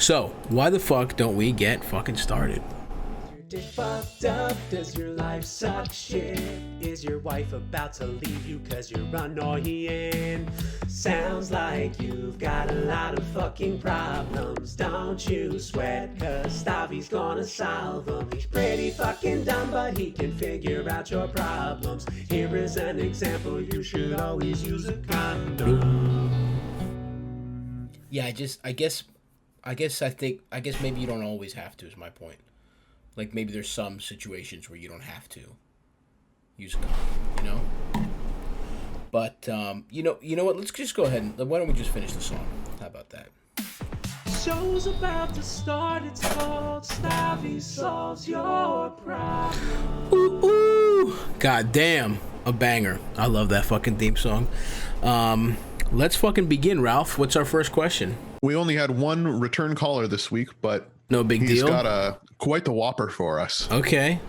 So, why the fuck don't we get fucking started? Dick fucked up, does your life suck shit? Is your wife about to leave you cause you're annoying? Sounds like you've got a lot of fucking problems. Don't you sweat, cause Stavvy's gonna solve them. He's pretty fucking dumb, but he can figure out your problems. Here is an example, you should always use a condom. Yeah, I guess maybe you don't always have to, is my point. Like, maybe there's some situations where you don't have to use a condom, you know? But, you know what? Let's just go ahead and, why don't we just finish the song? How about that? Show's about to start, it's called Stavvy Solves Your Problem. Ooh, ooh. God damn, a banger. I love that fucking theme song. Let's fucking begin, Ralph. What's our first question? We only had one return caller this week, but no big deal. He's got quite the whopper for us. Okay.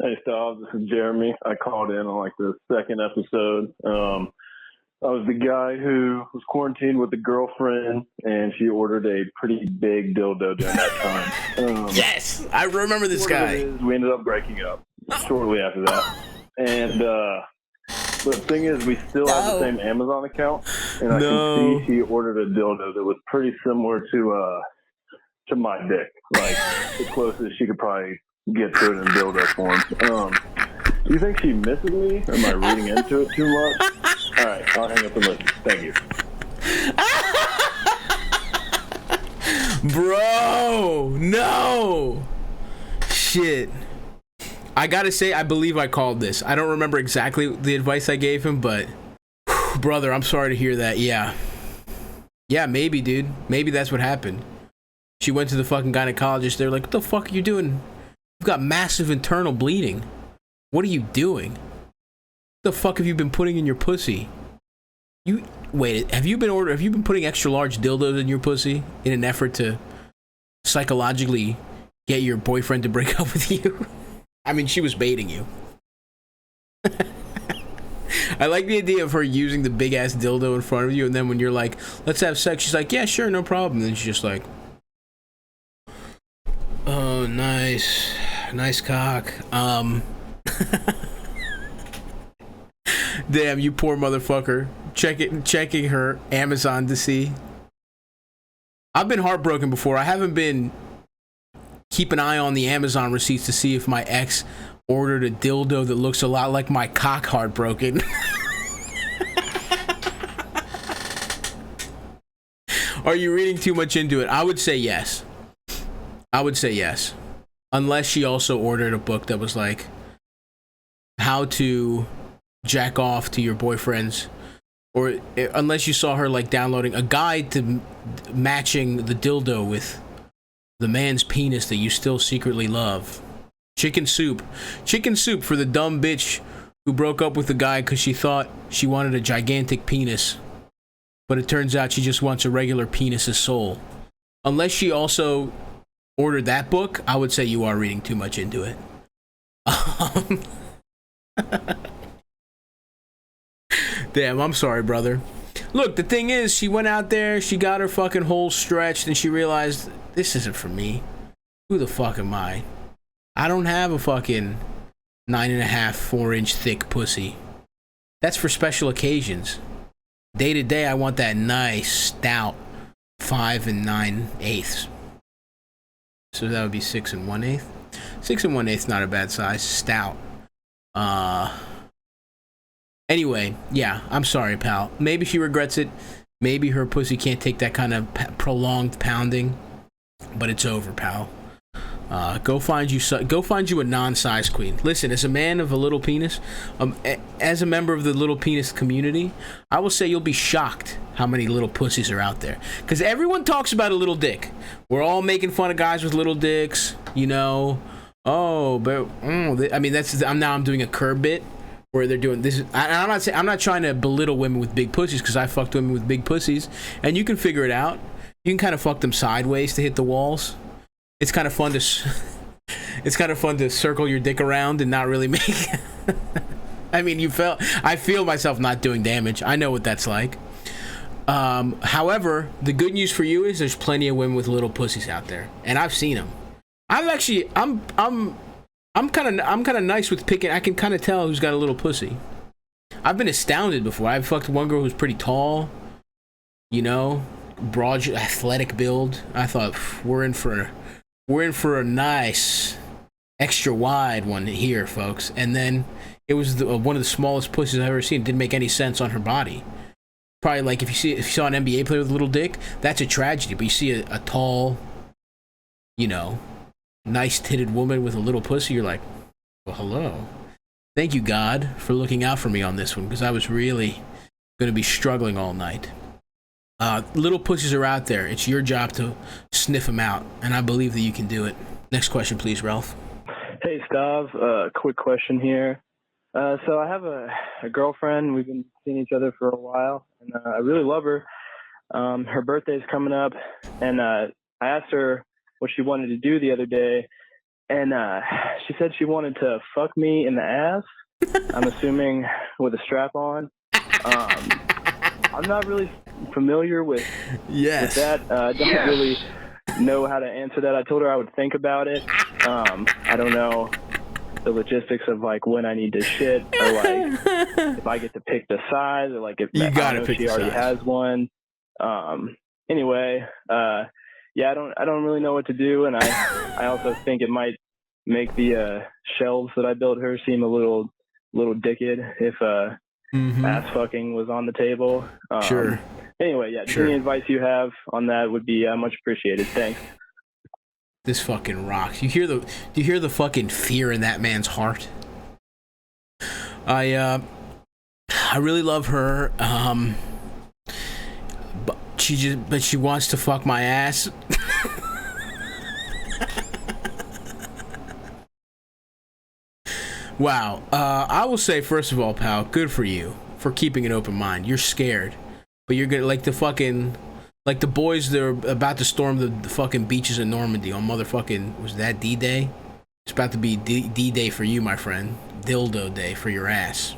Hey, Stav, this is Jeremy. I called in on like the second episode. I was the guy who was quarantined with a girlfriend, and she ordered a pretty big dildo during that time. Yes, I remember this guy. We ended up breaking up shortly after that. And the thing is, we still have the same Amazon account, and I can see she ordered a dildo that was pretty similar to my dick, like the closest she could probably get to it in dildo form. Do you think she misses me? Or am I reading into it too much? All right, I'll hang up and listen. Thank you. Bro, no. Shit. I gotta say, I believe I called this. I don't remember exactly the advice I gave him, but brother, I'm sorry to hear that. Yeah, maybe, dude. Maybe that's what happened. She went to the fucking gynecologist. They're like, what the fuck are you doing? You've got massive internal bleeding. What are you doing? What the fuck have you been putting in your pussy? Have you been putting extra large dildos in your pussy in an effort to psychologically get your boyfriend to break up with you? I mean, she was baiting you. I like the idea of her using the big ass dildo in front of you, and then when you're like, let's have sex, she's like, yeah, sure, no problem. And then she's just like, oh, nice cock. Damn, you poor motherfucker. Checking her Amazon to see. I've been heartbroken before. I haven't been keep an eye on the Amazon receipts to see if my ex ordered a dildo that looks a lot like my cock. Heartbroken. Are you reading too much into it? I would say yes. Unless she also ordered a book that was like how to jack off to your boyfriend's, or unless you saw her like downloading a guide to matching the dildo with the man's penis that you still secretly love. Chicken soup for the dumb bitch who broke up with the guy because she thought she wanted a gigantic penis, but it turns out she just wants a regular penis's soul. Unless she also ordered that book, I would say you are reading too much into it. Damn, I'm sorry, brother. Look, the thing is, she went out there, she got her fucking hole stretched, and she realized, this isn't for me. Who the fuck am I? I don't have a fucking 9.5, 4-inch thick pussy. That's for special occasions. Day to day, I want that nice, stout 5 9/8. So that would be 6 1/8. 6 1/8 not a bad size. Stout. Anyway, yeah, I'm sorry, pal. Maybe she regrets it. Maybe her pussy can't take that kind of prolonged pounding. But it's over, pal. Go find you a non-size queen. Listen, as a man of a little penis, as a member of the little penis community, I will say you'll be shocked how many little pussies are out there. Because everyone talks about a little dick. We're all making fun of guys with little dicks, you know. Oh, but I mean, I'm doing a curb bit where they're doing this. I'm not trying to belittle women with big pussies, because I fucked women with big pussies, and you can figure it out. You can kind of fuck them sideways to hit the walls. It's kind of fun to circle your dick around and not really make. I mean, I feel myself not doing damage. I know what that's like. However, the good news for you is there's plenty of women with little pussies out there, and I've seen them. I'm kind of nice with picking. I can kind of tell who's got a little pussy. I've been astounded before. I've fucked one girl who's pretty tall, you know, broad, athletic build. I thought we're in for a nice, extra wide one here, folks. And then it was one of the smallest pussies I've ever seen. It didn't make any sense on her body. Probably like if you saw an NBA player with a little dick, that's a tragedy. But you see a tall, you know, nice titted woman with a little pussy, you're like, well, hello. Thank you, God, for looking out for me on this one, because I was really going to be struggling all night. Little pussies are out there. It's your job to sniff them out, and I believe that you can do it. Next question, please, Ralph. Hey, Stav. Quick question here. So I have a girlfriend. We've been seeing each other for a while, and I really love her. Her birthday's coming up, and I asked her what she wanted to do the other day, and she said she wanted to fuck me in the ass. I'm assuming with a strap on. I'm not really familiar with that. I don't really know how to answer that. I told her I would think about it. I don't know the logistics of like when I need to shit, or like if I get to pick the size, or like if you gotta pick she already has one. Anyway, yeah, I don't really know what to do, and I also think it might make the shelves that I built her seem a little dickhead if ass fucking was on the table. Sure. Anyway, yeah, any advice you have on that would be much appreciated. Thanks. This fucking rocks. Do you hear the fucking fear in that man's heart? I really love her. But she wants to fuck my ass. Wow. I will say, first of all, pal, good for you for keeping an open mind. You're scared, but you're gonna like the boys that are about to storm the fucking beaches in Normandy on motherfucking, was that D-Day? It's about to be D-Day for you, my friend. Dildo day for your ass.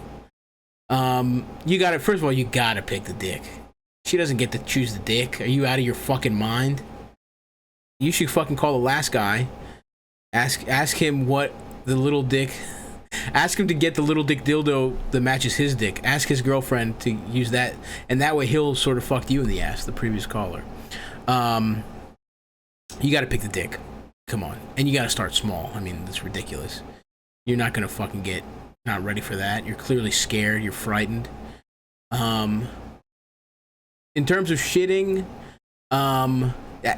You gotta, first of all, you gotta pick the dick. She doesn't get to choose the dick. Are you out of your fucking mind? You should fucking call the last guy. Ask him what the little dick... Ask him to get the little dick dildo that matches his dick. Ask his girlfriend to use that, and that way he'll sort of fuck you in the ass, the previous caller. You gotta pick the dick. Come on. And you gotta start small. I mean, that's ridiculous. You're not gonna fucking get not ready for that. You're clearly scared. You're frightened. In terms of shitting,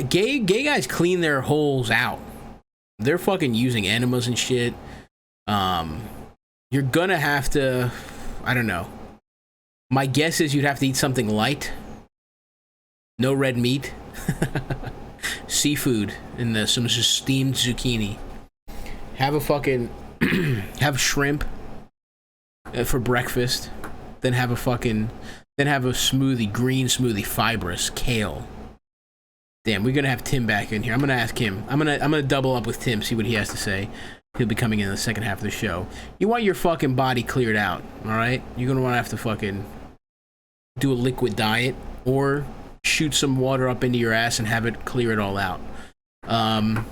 gay guys clean their holes out. They're fucking using enemas and shit. You're gonna have to, I don't know. My guess is you'd have to eat something light. No red meat. Seafood and some steamed zucchini. Have a fucking, have shrimp for breakfast. Then have a smoothie, green smoothie, fibrous, kale. Damn, we're gonna have Tim back in here. I'm gonna ask him. I'm gonna double up with Tim, see what he has to say. He'll be coming in the second half of the show. You want your fucking body cleared out, all right? You're gonna want to have to fucking do a liquid diet or shoot some water up into your ass and have it clear it all out. I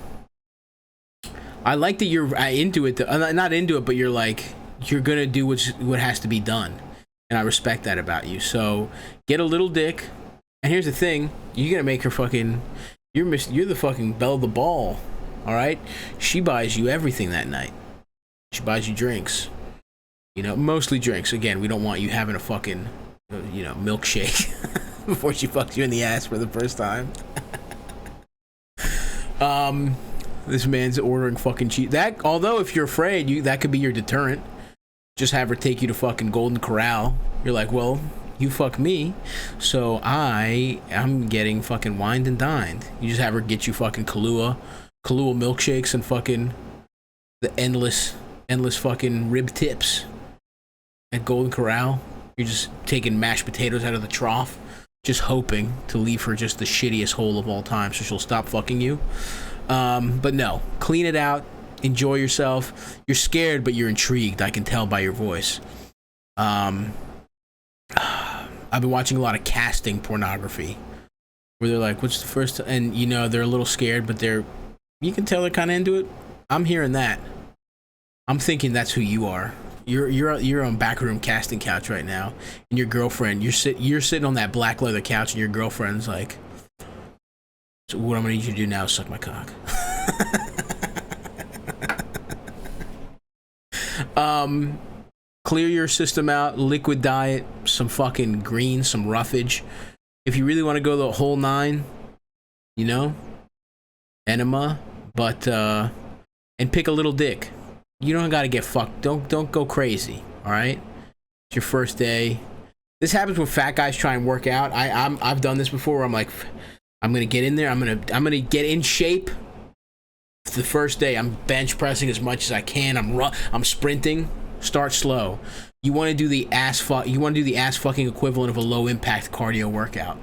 like that you're into it. Not into it, but you're like, you're gonna do what has to be done, and I respect that about you. So get a little dick, and here's the thing: you're gonna make her fucking. You're the fucking belle of the ball. All right, she buys you everything that night. She buys you drinks, you know, mostly drinks. Again, we don't want you having a fucking, milkshake before she fucks you in the ass for the first time. This man's ordering fucking cheese. That, although if you're afraid, that could be your deterrent. Just have her take you to fucking Golden Corral. You're like, well, you fuck me, so I'm getting fucking wined and dined. You just have her get you fucking Kahlua milkshakes and fucking the endless fucking rib tips at Golden Corral. You're just taking mashed potatoes out of the trough, just hoping to leave her just the shittiest hole of all time so she'll stop fucking you. But no, clean it out, enjoy yourself. You're scared, but you're intrigued. I can tell by your voice. I I've been watching a lot of casting pornography, where they're like, "What's the first?" And you know, they're a little scared, but you can tell they're kind of into it. I'm hearing that. I'm thinking that's who you are. You're on backroom casting couch right now, and your girlfriend, you're sitting on that black leather couch, and your girlfriend's like, "So what I'm gonna need you to do now is suck my cock." Clear your system out, liquid diet, some fucking greens, some roughage. If you really want to go the whole 9, you know, enema, but and pick a little dick. You don't gotta get fucked. Don't go crazy. All right. It's your first day. This happens when fat guys try and work out. I've done this before. Where I'm like, I'm gonna get in there. I'm gonna get in shape. The first day, I'm bench pressing as much as I can. I'm sprinting. Start slow. You want to do the ass fucking equivalent of a low impact cardio workout.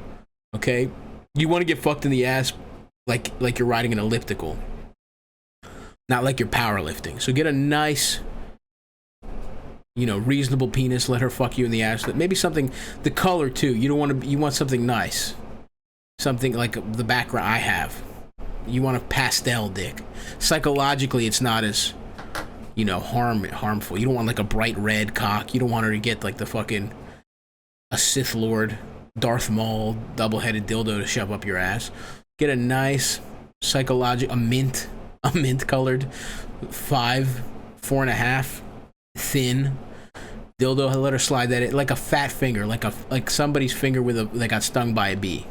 Okay? You want to get fucked in the ass like you're riding an elliptical. Not like you're powerlifting. So get a nice, reasonable penis. Let her fuck you in the ass. Maybe something, the color too. You want something nice. Something like the background I have. You want a pastel dick. Psychologically, it's not as, harmful. You don't want like a bright red cock. You don't want her to get like a Sith Lord, Darth Maul, double-headed dildo to shove up your ass. Get a nice a mint colored 4.5 thin dildo. Let her slide that in like a fat finger, like somebody's finger that got stung by a bee.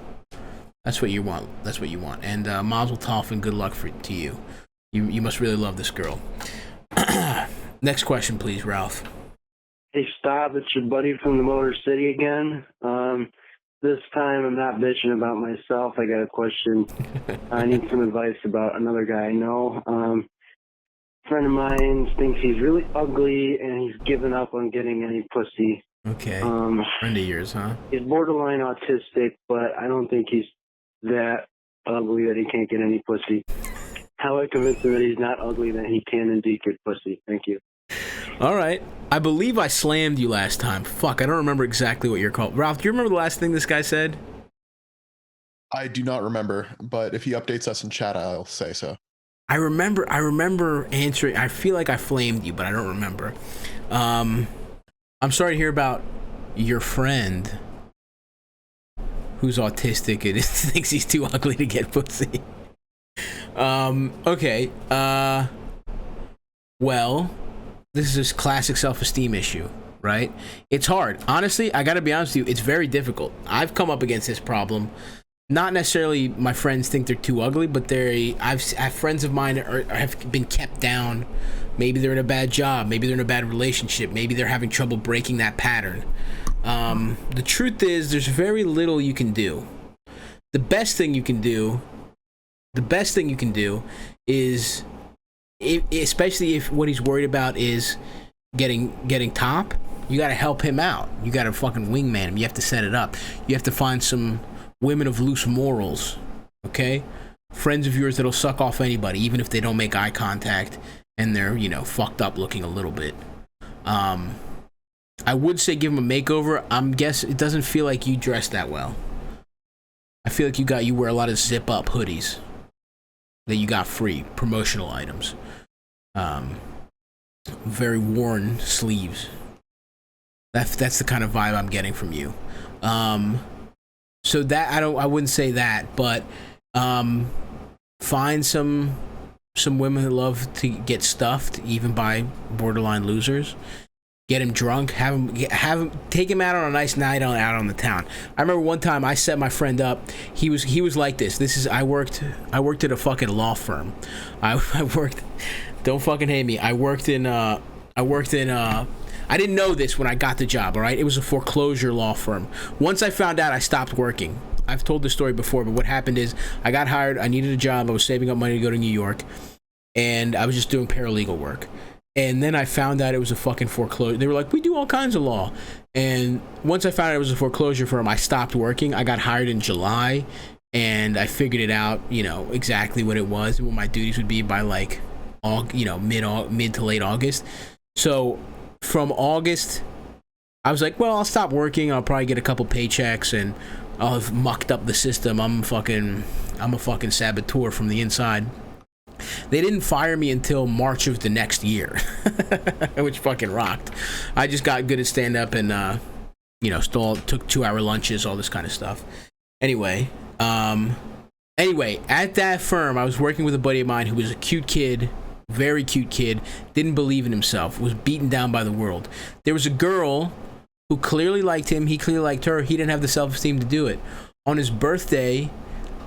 That's what you want. And mazel tov and good luck to you. You must really love this girl. Next question, please, Ralph. Hey, Stav, it's your buddy from the Motor City again. This time I'm not bitching about myself. I got a question. I need some advice about another guy I know. A friend of mine thinks he's really ugly and he's given up on getting any pussy. Okay. Friend of yours, huh? He's borderline autistic, but I don't think he's that ugly that he can't get any pussy. How do I convince him that he's not ugly, that he can indeed get pussy? Thank you. All right. I believe I slammed you last time. Fuck, I don't remember exactly what you're called. Ralph, do you remember the last thing this guy said? I do not remember, but if he updates us in chat, I'll say so. I remember answering. I feel like I flamed you, but I don't remember. I'm sorry to hear about your friend who's autistic and thinks he's too ugly to get pussy. Okay. Well, this is a classic self-esteem issue, right? It's hard. Honestly, I gotta be honest with you, it's very difficult. I've come up against this problem. Not necessarily my friends think they're too ugly, but I have friends of mine have been kept down. Maybe they're in a bad job. Maybe they're in a bad relationship. Maybe they're having trouble breaking that pattern. The truth is, there's very little you can do. The best thing you can do is, especially if what he's worried about is getting top, you got to help him out. You got to fucking wingman him. You have to set it up. You have to find some women of loose morals, okay? Friends of yours that'll suck off anybody, even if they don't make eye contact and they're, fucked up looking a little bit. I would say give him a makeover. I'm guessing it doesn't feel like you dress that well. I feel like you wear a lot of zip up hoodies that you got free, promotional items. Very worn sleeves. That's the kind of vibe I'm getting from you. So that I wouldn't say that, but find some women that love to get stuffed, even by borderline losers. Get him drunk, have him take him out on a nice night out on the town. I remember one time I set my friend up. He was like this. I worked at a fucking law firm. I worked. Don't fucking hate me. I didn't know this when I got the job, all right? It was a foreclosure law firm. Once I found out, I stopped working. I've told this story before, but what happened is I got hired. I needed a job. I was saving up money to go to New York, and I was just doing paralegal work. And then I found out it was a fucking foreclosure. They were like, we do all kinds of law. And once I found out it was a foreclosure firm, I stopped working. I got hired in July, and I figured it out, exactly what it was and what my duties would be by like, mid to late August. So from August I was like, well, I'll stop working. I'll probably get a couple paychecks, and I'll have mucked up the system. I'm a fucking saboteur from the inside. They didn't fire me until March of the next year, which fucking rocked. I just got good at stand up and, still took 2-hour lunches, all this kind of stuff. Anyway, at that firm, I was working with a buddy of mine who was a cute kid, very cute kid, didn't believe in himself, was beaten down by the world. There was a girl who clearly liked him, he clearly liked her, he didn't have the self-esteem to do it. On his birthday,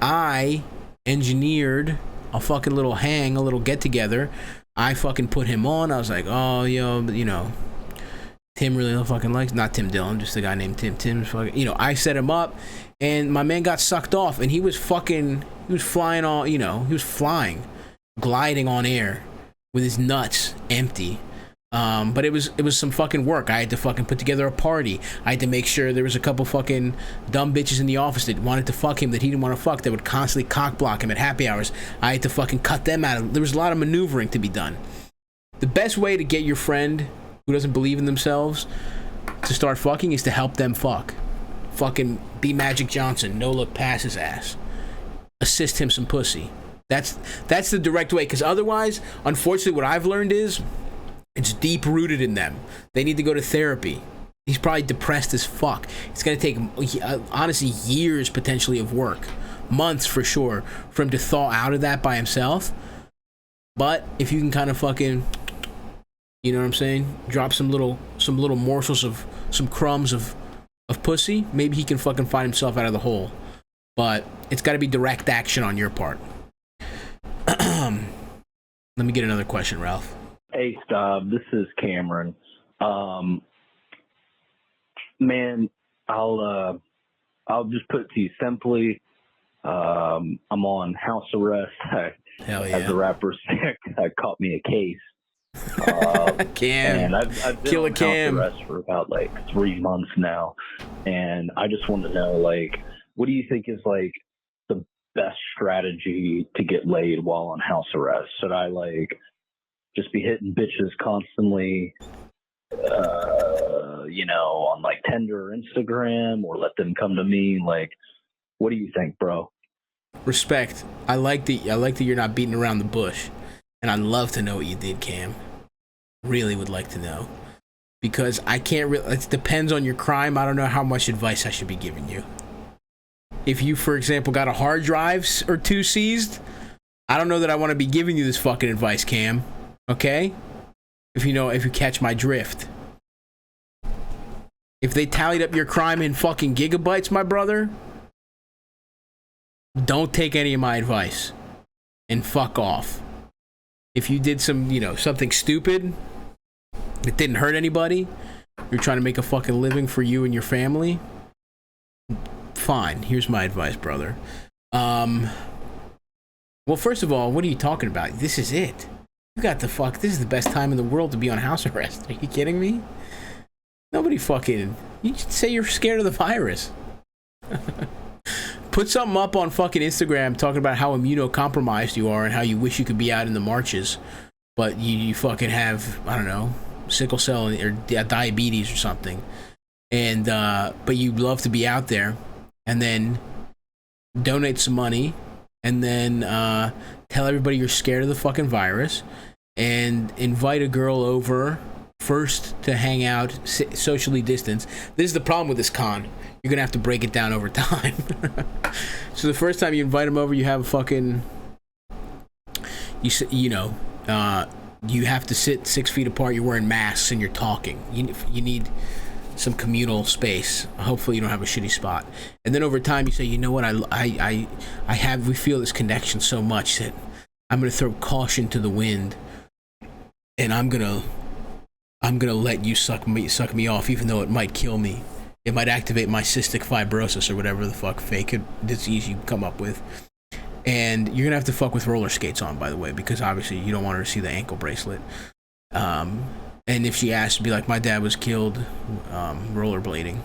I engineered a fucking little hang, a little get-together. I fucking put him on. I was like, oh, Tim really fucking likes, not Tim Dillon, just a guy named Tim. Tim's fucking, I set him up, and my man got sucked off, and he was flying gliding on air with his nuts empty. But it was some fucking work. I had to fucking put together a party. I had to make sure there was a couple fucking dumb bitches in the office that wanted to fuck him that he didn't want to fuck, that would constantly cock block him at happy hours. I had to fucking cut them out. There was a lot of maneuvering to be done. The best way to get your friend who doesn't believe in themselves to start fucking is to help them fuck. Fucking be Magic Johnson, no look past his ass. Assist him some pussy. That's the direct way, because otherwise, unfortunately, what I've learned is it's deep rooted in them. They need to go to therapy. He's probably depressed as fuck. It's gonna take, honestly, years potentially of work, months for sure, for him to thaw out of that by himself. But if you can kind of fucking, you know what I'm saying, drop some little morsels of some crumbs of pussy, maybe he can fucking find himself out of the hole. But it's got to be direct action on your part. Let me get another question, Ralph. Hey, Stav, this is Cameron. Man, I'll just put it to you simply. I'm on house arrest. Hell yeah. As the rapper caught me a case. Cam. And I've been on house arrest for about 3 months now. And I just want to know, what do you think is the best strategy to get laid while on house arrest? Should I just be hitting bitches constantly, on Tinder or Instagram, or let them come to me? What do you think, bro? Respect. I like that you're not beating around the bush, and I'd love to know what you did, Cam. Really would like to know, because I can't really. It depends on your crime. I don't know how much advice I should be giving you. If you, for example, got a hard drive or 2 seized, I don't know that I want to be giving you this fucking advice, Cam. Okay? If you catch my drift. If they tallied up your crime in fucking gigabytes, my brother, don't take any of my advice and fuck off. If you did something stupid that didn't hurt anybody, you're trying to make a fucking living for you and your family, fine. Here's my advice, brother. Well, first of all, what are you talking about? This is it. This is the best time in the world to be on house arrest. Are you kidding me? Nobody fucking, you should say you're scared of the virus. Put something up on fucking Instagram talking about how immunocompromised you are and how you wish you could be out in the marches, but you fucking have, I don't know, sickle cell or diabetes or something. And, but you'd love to be out there, and then donate some money, and then tell everybody you're scared of the fucking virus, and invite a girl over first to hang out, socially distance. This is the problem with this con. You're gonna have to break it down over time. So the first time you invite them over, you have a fucking, you have to sit 6 feet apart. You're wearing masks and you're talking. You need some communal space. Hopefully you don't have a shitty spot. And then over time you say, you know what, we feel this connection so much that I'm gonna throw caution to the wind, and I'm gonna let you suck me off, even though it might kill me. It might activate my cystic fibrosis or whatever the fuck fake disease you come up with. And you're gonna have to fuck with roller skates on, by the way, because obviously you don't want her to see the ankle bracelet. And if she asks, be like, my dad was killed rollerblading,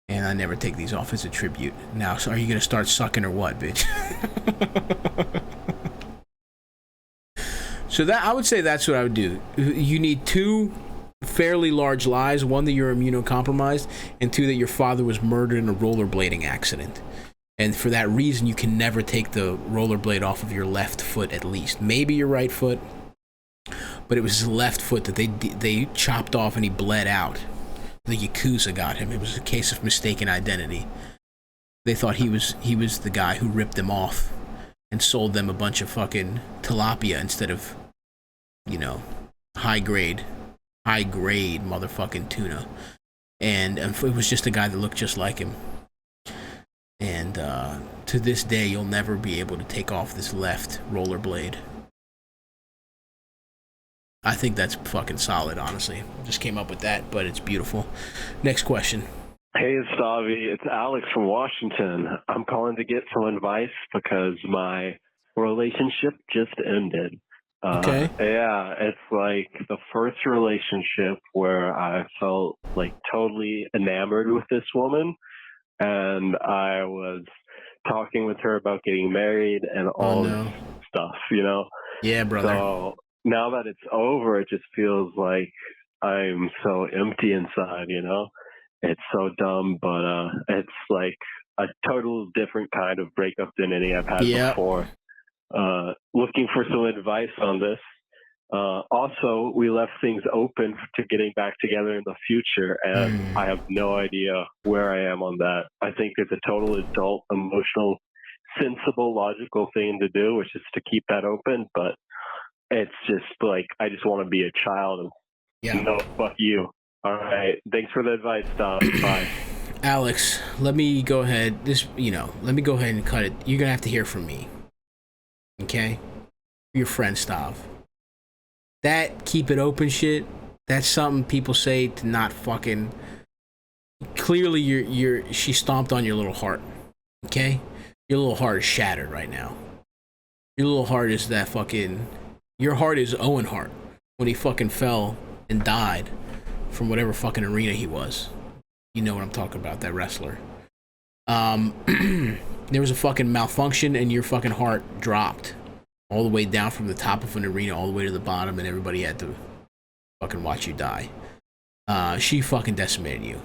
and I never take these off as a tribute. Now, so are you gonna start sucking or what, bitch? So that, I would say that's what I would do. You need 2 fairly large lies. One, that you're immunocompromised, and two, that your father was murdered in a rollerblading accident. And for that reason, you can never take the rollerblade off of your left foot, at least. Maybe your right foot, but it was his left foot that they chopped off and he bled out. The Yakuza got him. It was a case of mistaken identity. They thought he was the guy who ripped them off and sold them a bunch of fucking tilapia instead of, you know, high grade motherfucking tuna. And it was just a guy that looked just like him. And to this day, you'll never be able to take off this left rollerblade. I think that's fucking solid, honestly. Just came up with that, but it's beautiful. Next question. Hey, Stavvy. It's Alex from Washington. I'm calling to get some advice because my relationship just ended. Okay. Yeah, it's like the first relationship where I felt like totally enamored with this woman. And I was talking with her about getting married and all this stuff, you know? Yeah, brother. So now that it's over, it just feels like I'm so empty inside, you know? It's so dumb, but it's like a total different kind of breakup than any I've had before. Looking for some advice on this. Also, we left things open to getting back together in the future, and I have no idea where I am on that. I think it's a total adult, emotional, sensible, logical thing to do, which is to keep that open, but it's just like, I just want to be a child and no, fuck you. All right. Thanks for the advice, Tom. Bye. Alex, let me go ahead and cut it. You're going to have to hear from me. Okay? Your friend, Stav. That keep it open shit, that's something people say to not fucking... Clearly, she stomped on your little heart. Okay? Your little heart is shattered right now. Your little heart is that fucking... Your heart is Owen Hart when he fucking fell and died from whatever fucking arena he was. You know what I'm talking about, that wrestler. There was a fucking malfunction and your fucking heart dropped all the way down from the top of an arena all the way to the bottom, and everybody had to fucking watch you die. She fucking decimated you.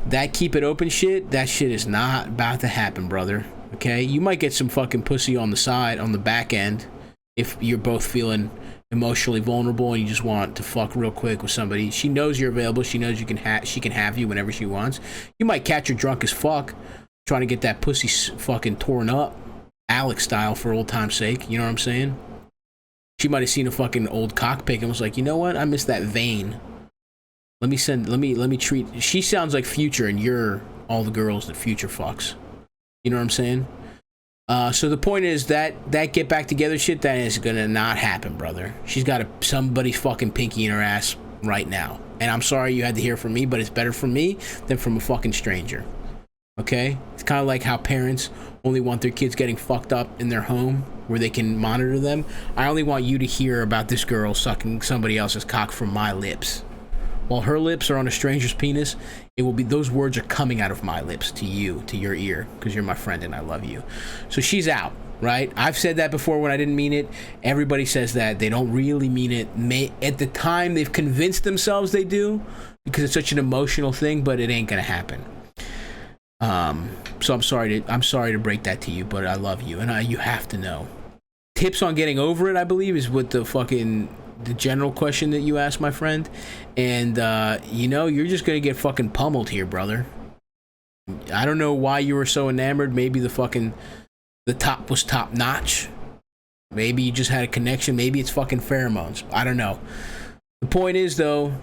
That keep it open shit, that shit is not about to happen, brother. Okay? You might get some fucking pussy on the side, on the back end, if you're both feeling emotionally vulnerable and you just want to fuck real quick with somebody. She knows you're available. She knows she can have you whenever she wants. You might catch her drunk as fuck, trying to get that pussy fucking torn up, Alex style, for old time's sake. You know what I'm saying? She might have seen a fucking old cock pic and was like, you know what? I miss that vein. Let me treat. She sounds like Future, and you're all the girls that Future fucks. You know what I'm saying? So the point is that get back together shit, that is gonna not happen, brother. She's got somebody's fucking pinky in her ass right now. And I'm sorry you had to hear from me, but it's better from me than from a fucking stranger. Okay? It's kind of like how parents only want their kids getting fucked up in their home where they can monitor them. I only want you to hear about this girl sucking somebody else's cock from my lips. While her lips are on a stranger's penis, it will be, those words are coming out of my lips to you, to your ear, because you're my friend and I love you. So she's out, right? I've said that before when I didn't mean it. Everybody says that. They don't really mean it. At the time, they've convinced themselves they do because it's such an emotional thing, but it ain't gonna happen. So I'm sorry to break that to you, but I love you, and you have to know. Tips on getting over it, I believe, is what the general question that you asked, my friend. And you're just gonna get fucking pummeled here, brother. I don't know why you were so enamored. Maybe the top was top notch. Maybe you just had a connection. Maybe it's fucking pheromones. I don't know. The point is, though,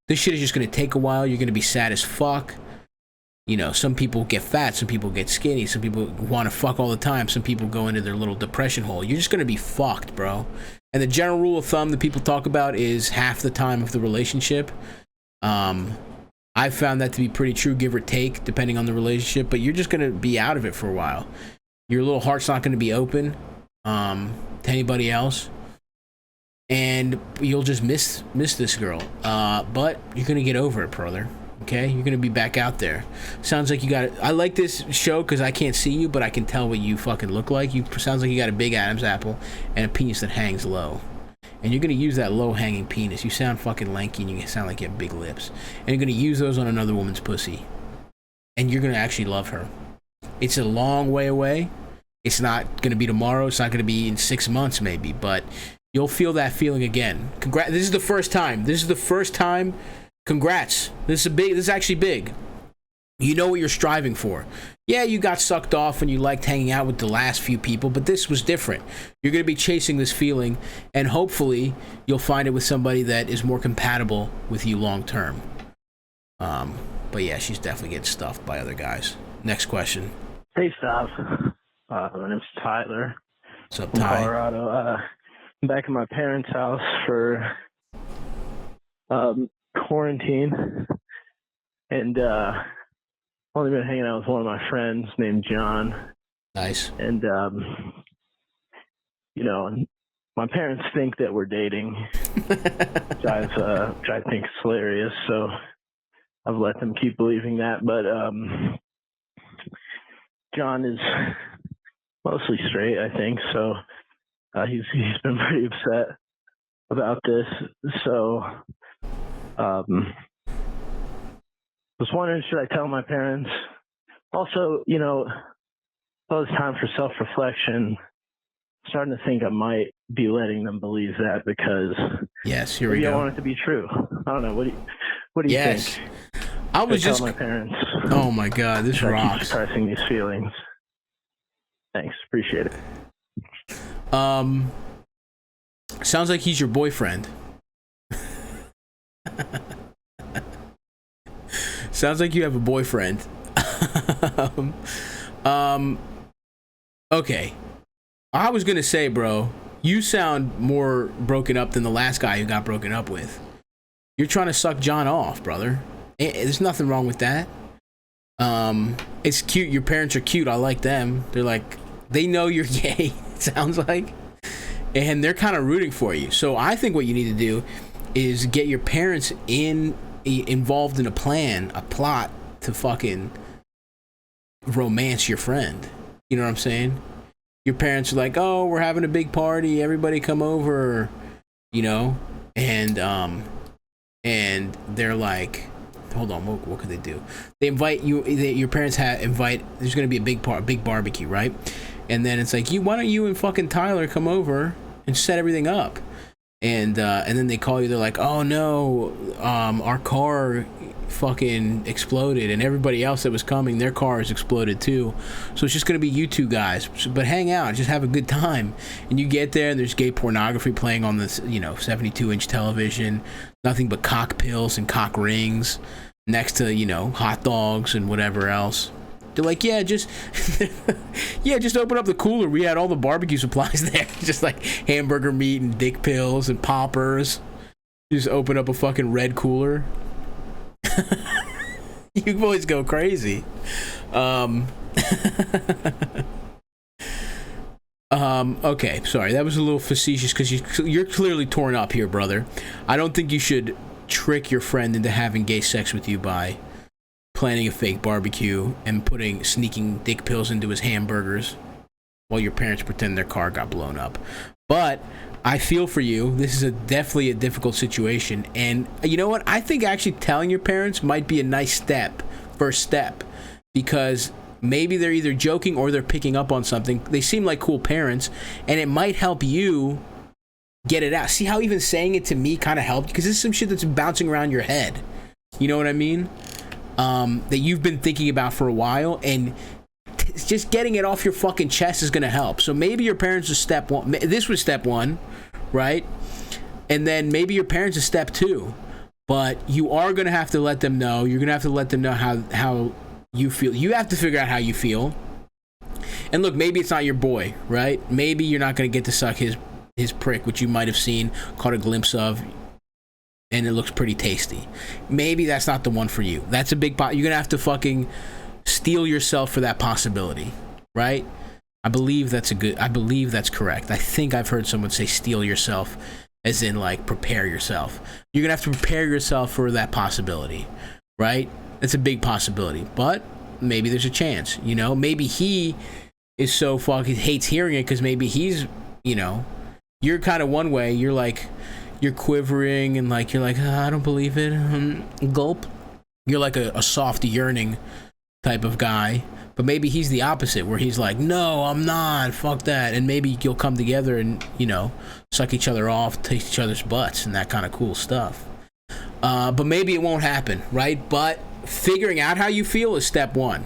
this shit is just gonna take a while. You're gonna be sad as fuck. You know, some people get fat, some people get skinny, some people want to fuck all the time, some people go into their little depression hole. You're just going to be fucked, bro. And the general rule of thumb that people talk about is half the time of the relationship. I've found that to be pretty true, give or take, depending on the relationship, but you're just going to be out of it for a while. Your little heart's not going to be open to anybody else. And you'll just miss this girl. But you're going to get over it, brother. Okay, you're gonna be back out there. Sounds like you got it. I like this show because I can't see you, but I can tell what you fucking look like. Sounds like you got a big Adam's apple and a penis that hangs low, and you're gonna use that low-hanging penis. You sound fucking lanky, and you sound like you have big lips, and you're gonna use those on another woman's pussy, and you're gonna actually love her. It's a long way away. It's not gonna be tomorrow. It's not gonna be in 6 months, maybe, but you'll feel that feeling again. Congrats! This is the first time. Congrats! This is actually big. You know what you're striving for. Yeah, you got sucked off when you liked hanging out with the last few people, but this was different. You're going to be chasing this feeling, and hopefully you'll find it with somebody that is more compatible with you long term. But yeah, she's definitely getting stuffed by other guys. Next question. Hey, Stav. My name's Tyler. What's up, from Ty? Colorado. I'm back at my parents' house for quarantine, and only been hanging out with one of my friends named John. Nice. And my parents think that we're dating, which I think is hilarious. So I've let them keep believing that. But John is mostly straight, I think. So he's been pretty upset about this. So was wondering, should I tell my parents? Also, well, it's time for self-reflection. Starting to think I might be letting them believe that because yes, here we go. I want it to be true. I don't know. What do you think? I was just tell my parents. Oh my God, this rocks. I keep expressing these feelings. Thanks, appreciate it. Sounds like he's your boyfriend. Sounds like you have a boyfriend. Okay. I was gonna say, bro, you sound more broken up than the last guy who got broken up with. You're trying to suck John off, brother. There's nothing wrong with that. It's cute. Your parents are cute. I like them. They're like, they know you're gay, it sounds like. And they're kind of rooting for you. So I think what you need to do is get your parents involved in a plot to fucking romance your friend. You know what I'm saying? Your parents are like, oh, we're having a big party, everybody come over, and they're like, hold on, what could they do? They invite you, your parents there's gonna be a big barbecue, right? And then it's like, why don't you and fucking Tyler come over and set everything up? And then they call you, they're like, oh no, our car fucking exploded, and everybody else that was coming, their cars exploded too. So it's just gonna be you two guys, but hang out, just have a good time. And you get there and there's gay pornography playing on this 72-inch television, nothing but cock pills and cock rings next to hot dogs and whatever else. They're like, yeah, just open up the cooler. We had all the barbecue supplies there. Just like hamburger meat and dick pills and poppers. You just open up a fucking red cooler. You boys go crazy. Okay, sorry. That was a little facetious because you're clearly torn up here, brother. I don't think you should trick your friend into having gay sex with you by planning a fake barbecue and sneaking dick pills into his hamburgers while your parents pretend their car got blown up. But I feel for you. This is definitely a difficult situation. And you know what? I think actually telling your parents might be a nice first step, because maybe they're either joking or they're picking up on something. They seem like cool parents, and it might help you get it out. See how even saying it to me kind of helped? Because this is some shit that's bouncing around your head. You know what I mean? That you've been thinking about for a while, and just getting it off your fucking chest is going to help. So maybe your parents is step one. This was step one, right? And then maybe your parents is step two. But you are going to have to let them know. You're going to have to let them know how you feel. You have to figure out how you feel. And look, maybe it's not your boy, right? Maybe you're not going to get to suck his prick, which you might have seen, caught a glimpse of, and it looks pretty tasty. Maybe that's not the one for you. That's a big you're gonna have to fucking steel yourself for that possibility, right? I believe that's correct. I think I've heard someone say steel yourself, as in like prepare yourself. You're gonna have to prepare yourself for that possibility, right? It's a big possibility, but maybe there's a chance. Maybe he is so fucking hates hearing it because maybe he's You're kind of one way. You're like, you're quivering and like, you're like, I don't believe it. Gulp. You're like a soft yearning type of guy. But maybe he's the opposite, where he's like, no, I'm not, fuck that. And maybe you'll come together and, you know, suck each other off, taste each other's butts, and that kind of cool stuff. But maybe it won't happen, right? But figuring out how you feel is step one.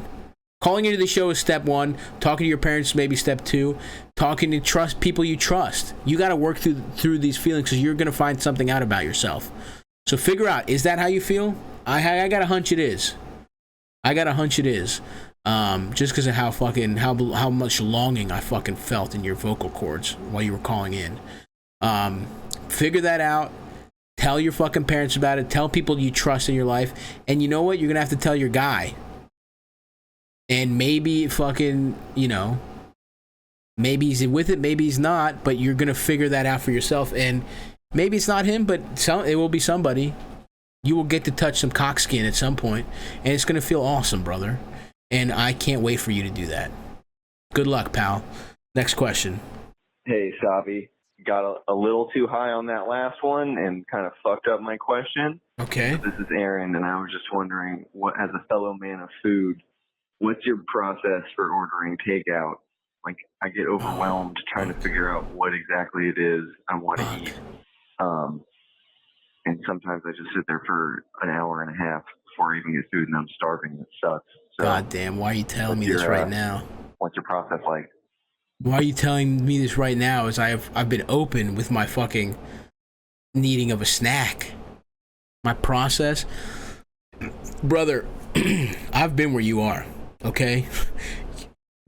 Calling into the show is step one. Talking to your parents, maybe step two. Talking to people you trust. You got to work through these feelings, because you're going to find something out about yourself. So figure out, is that how you feel? I got a hunch it is. Just because of how much longing I fucking felt in your vocal cords while you were calling in. Figure that out. Tell your fucking parents about it. Tell people you trust in your life. And you know what? You're gonna have to tell your guy. And maybe fucking, you know, maybe he's with it, maybe he's not, but you're gonna figure that out for yourself. And maybe it's not him, but it will be somebody. You will get to touch some cockskin at some point, and it's gonna feel awesome, brother. And I can't wait for you to do that. Good luck, pal. Next question. Hey, Stavvy. Got a little too high on that last one and kind of fucked up my question. Okay. This is Aaron, and I was just wondering, what, as a fellow man of food, what's your process for ordering takeout? Like, I get overwhelmed trying to figure out what exactly it is I want to eat. And sometimes I just sit there for an hour and a half before I even get food, and I'm starving. It sucks. So, God damn, why are you telling me this right now? What's your process like? Why are you telling me this right now? Is I've been open with my fucking needing of a snack. My process? Brother, I've been where you are, okay?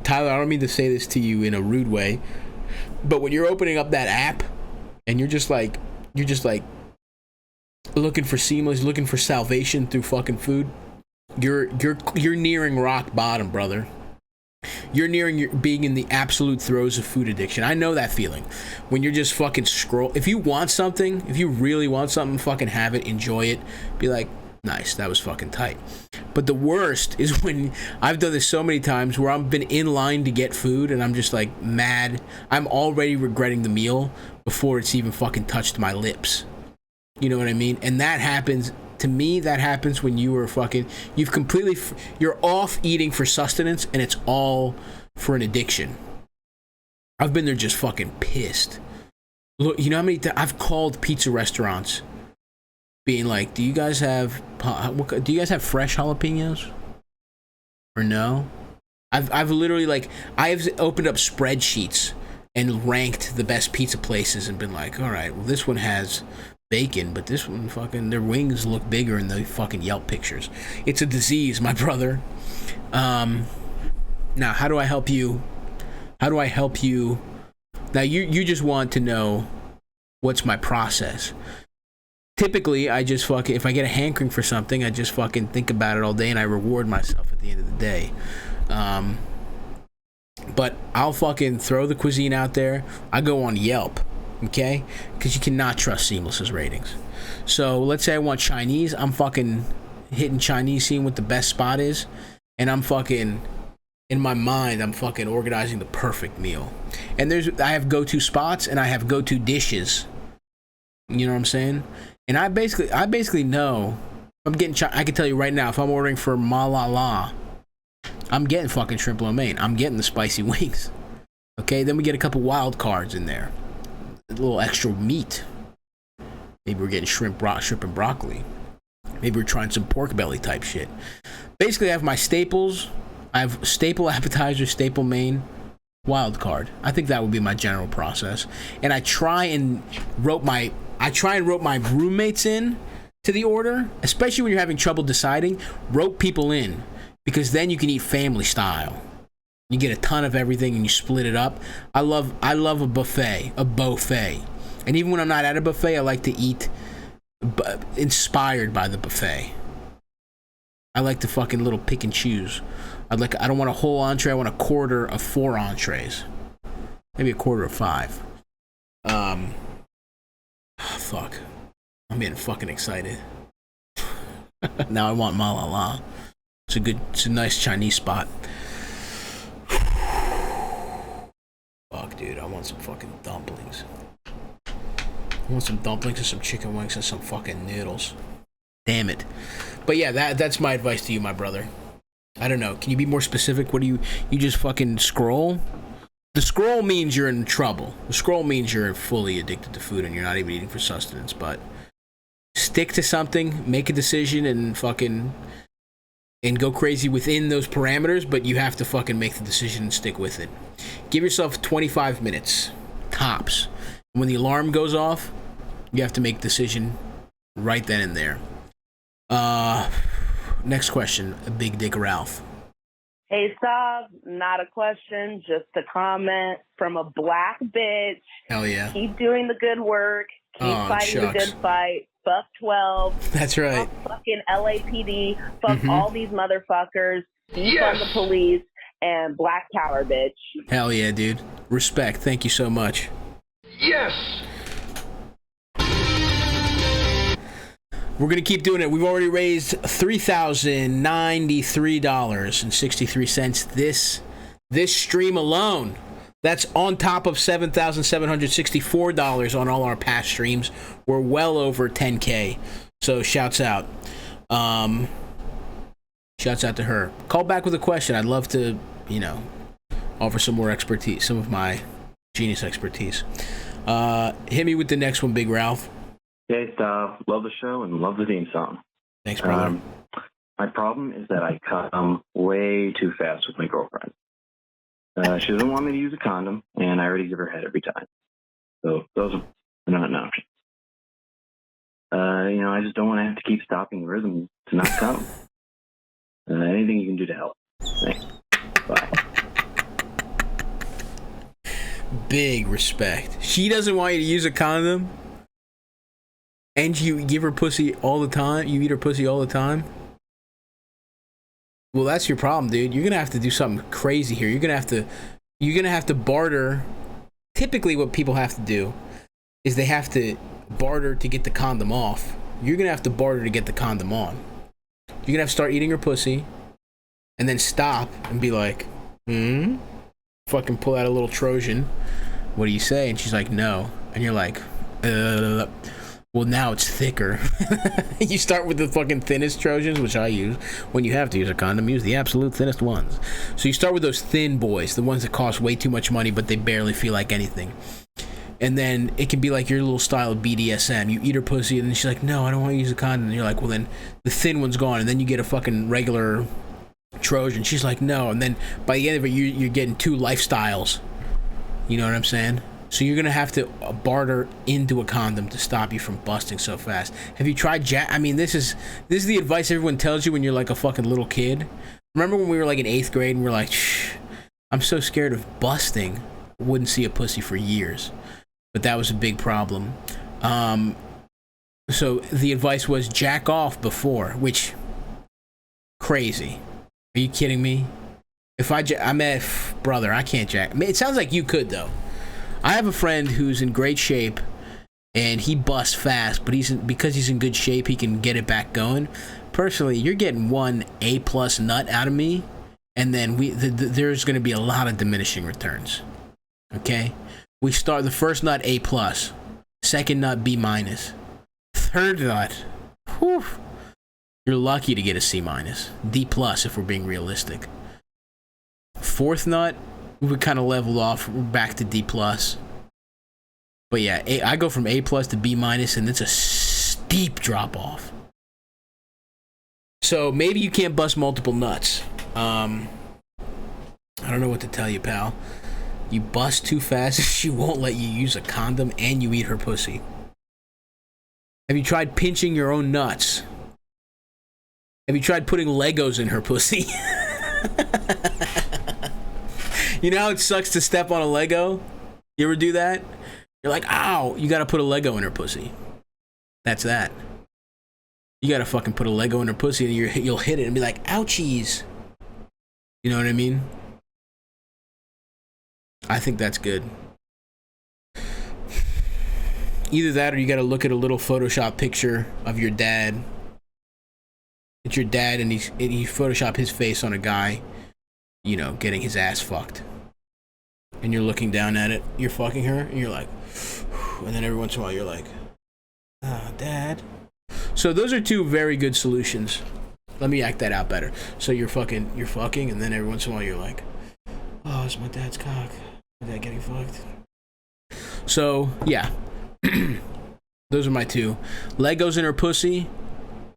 Tyler, I don't mean to say this to you in a rude way, but when you're opening up that app and you're just like looking for seamless, looking for salvation through fucking food, you're nearing rock bottom, brother. You're nearing being in the absolute throes of food addiction. I know that feeling. When you're just fucking if you want something, if you really want something, fucking have it, enjoy it. Be like, nice, that was fucking tight. But the worst is when I've done this so many times where I've been in line to get food and I'm just like mad. I'm already regretting the meal before it's even fucking touched my lips. You know what I mean? And that happens, to me, that happens when you are fucking, you're off eating for sustenance and it's all for an addiction. I've been there just fucking pissed. Look, you know how many I've called pizza restaurants being like, do you guys have fresh jalapenos? Or no? I've literally, like, I've opened up spreadsheets and ranked the best pizza places and been like, all right, well, this one has bacon, but this one fucking, their wings look bigger in the fucking Yelp pictures. It's a disease, my brother. Now, how do I help you? Now, you just want to know what's my process. Typically, I just fucking, if I get a hankering for something, I just fucking think about it all day and I reward myself at the end of the day. But I'll fucking throw the cuisine out there. I go on Yelp, okay? Because you cannot trust Seamless's ratings. So let's say I want Chinese. I'm fucking hitting Chinese, seeing what the best spot is. And I'm fucking, in my mind, I'm fucking organizing the perfect meal. And I have go-to spots and I have go-to dishes. You know what I'm saying? And I basically know, I'm getting, I can tell you right now, if I'm ordering for Ma La La, I'm getting fucking shrimp lo mein. I'm getting the spicy wings. Okay, then we get a couple wild cards in there. A little extra meat. Maybe we're getting shrimp and broccoli. Maybe we're trying some pork belly type shit. Basically, I have my staples. I have staple appetizer, staple main, wild card. I think that would be my general process. And I try and rope my roommates in to the order, especially when you're having trouble deciding. Rope people in, because then you can eat family style. You get a ton of everything and you split it up. I love a buffet. And even when I'm not at a buffet, I like to eat inspired by the buffet. I like to fucking little pick and choose. I don't want a whole entree. I want a quarter of 4 entrees. Maybe a quarter of 5. Fuck. I'm getting fucking excited. Now I want Ma La La. It's a nice Chinese spot. Fuck, dude, I want some fucking dumplings. I want some dumplings and some chicken wings and some fucking noodles. Damn it. But yeah, that's my advice to you, my brother. I don't know. Can you be more specific? What do you just fucking scroll? The scroll means you're in trouble. The scroll means you're fully addicted to food and you're not even eating for sustenance. But stick to something, make a decision, and go crazy within those parameters. But you have to fucking make the decision and stick with it. Give yourself 25 minutes, tops. When the alarm goes off, you have to make a decision right then and there. Next question, Big Dick Ralph. Hey, Stav, not a question, just a comment from a black bitch. Hell yeah. Keep doing the good work. Keep fighting the good fight. Fuck 12. That's right. Fuck fucking LAPD. Fuck all these motherfuckers. Defund the police. And black power, bitch. Hell yeah, dude. Respect. Thank you so much. Yes! We're going to keep doing it. We've already raised $3,093.63 this stream alone. That's on top of $7,764 on all our past streams. We're well over 10K. So shouts out. Shouts out to her. Call back with a question. I'd love to, offer some more expertise, some of my genius expertise. Hit me with the next one, Big Ralph. Hey, Stav. Love the show and love the theme song. Thanks, brother. My problem is that I come way too fast with my girlfriend. She doesn't want me to use a condom, and I already give her head every time. So those are not an option. I just don't want to have to keep stopping the rhythm to not come. Anything you can do to help. Thanks. Bye. Big respect. She doesn't want you to use a condom, and you give her pussy all the time? You eat her pussy all the time? Well, that's your problem, dude. You're gonna have to do something crazy here. You're gonna have to barter. Typically, what people have to do is they have to barter to get the condom off. You're gonna have to barter to get the condom on. You're gonna have to start eating her pussy, and then stop and be like, fucking pull out a little Trojan. What do you say? And she's like, no. And you're like, well, now it's thicker. You start with the fucking thinnest Trojans, which I use. When you have to use a condom, use the absolute thinnest ones. So you start with those thin boys, the ones that cost way too much money, but they barely feel like anything. And then it can be like your little style of BDSM. You eat her pussy, and then she's like, no, I don't want to use a condom. And you're like, well, then the thin one's gone. And then you get a fucking regular Trojan. She's like, no. And then by the end of it, you're getting two lifestyles. You know what I'm saying? So you're going to have to barter into a condom to stop you from busting so fast. Have you tried this is the advice everyone tells you when you're like a fucking little kid. Remember when we were like in 8th grade and we're like, I'm so scared of busting. Wouldn't see a pussy for years. But that was a big problem. So the advice was jack off before, which, crazy. Are you kidding me? If brother, I can't jack. It sounds like you could, though. I have a friend who's in great shape, and he busts fast, but because he's in good shape, he can get it back going. Personally, you're getting one A+ nut out of me, and then there's going to be a lot of diminishing returns. Okay? We start the first nut A+, second nut B-, third nut, whew, you're lucky to get a C-, D+ if we're being realistic. Fourth nut, we kind of leveled off. We're back to D+. But yeah, I go from A+ to B-, and it's a steep drop off. So maybe you can't bust multiple nuts. I don't know what to tell you, pal. You bust too fast, she won't let you use a condom, and you eat her pussy. Have you tried pinching your own nuts? Have you tried putting Legos in her pussy? You know how it sucks to step on a Lego? You ever do that? You're like, ow, you gotta put a Lego in her pussy. That's that. You gotta fucking put a Lego in her pussy and you'll hit it and be like, ouchies. You know what I mean? I think that's good. Either that or you gotta look at a little Photoshop picture of your dad. It's your dad and he Photoshop his face on a guy, getting his ass fucked. And you're looking down at it, you're fucking her, and you're like, and then every once in a while you're like, Dad. So those are two very good solutions. Let me act that out better. So you're fucking, and then every once in a while you're like, oh, it's my dad's cock. My dad getting fucked. So, yeah. Those are my two. Legos in her pussy.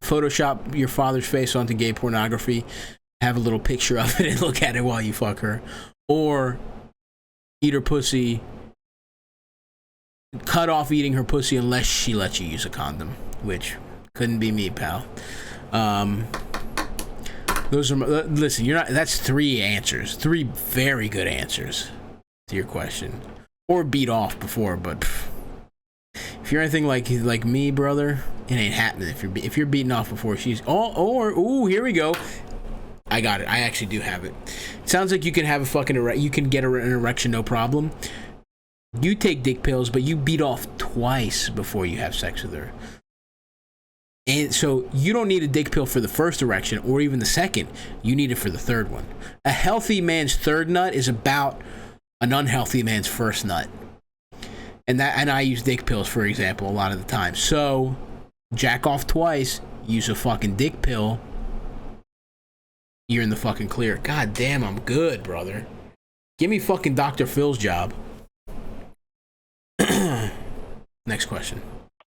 Photoshop your father's face onto gay pornography. Have a little picture of it and look at it while you fuck her. Or eat her pussy. Cut off eating her pussy unless she lets you use a condom. Which couldn't be me, pal. Those are listen, you're not, that's three answers. Three very good answers to your question. Or beat off before, but if you're anything like me, brother, it ain't happening. If you're beating off before she's here we go. I got it. I actually do have it. It sounds like you can have a fucking you can get an erection no problem. You take dick pills, but you beat off twice before you have sex with her. And so you don't need a dick pill for the first erection or even the second. You need it for the third one. A healthy man's third nut is about an unhealthy man's first nut. And I use dick pills, for example, a lot of the time. So, jack off twice, use a fucking dick pill, you're in the fucking clear. God damn, I'm good, brother. Give me fucking Dr. Phil's job. Next question.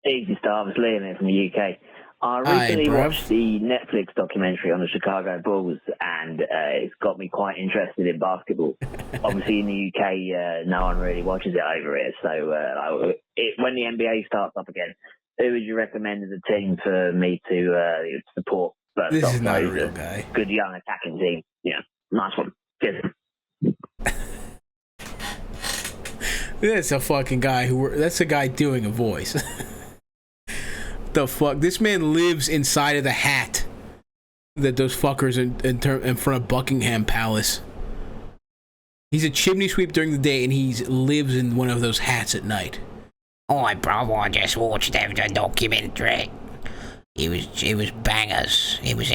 Easy start. It's Liam here from the UK. I recently watched the Netflix documentary on the Chicago Bulls, and it's got me quite interested in basketball. Obviously, in the UK, no one really watches it over here. So, when the NBA starts up again, who would you recommend as a team for me to support? This is not a real guy. Good young attacking team. Yeah, nice one. Cheers. That's a fucking guy that's a guy doing a voice. The fuck? This man lives inside of the hat that those fuckers in front of Buckingham Palace. He's a chimney sweep during the day, and he lives in one of those hats at night. Oh, bro, I just watched the documentary. It was bangers. I was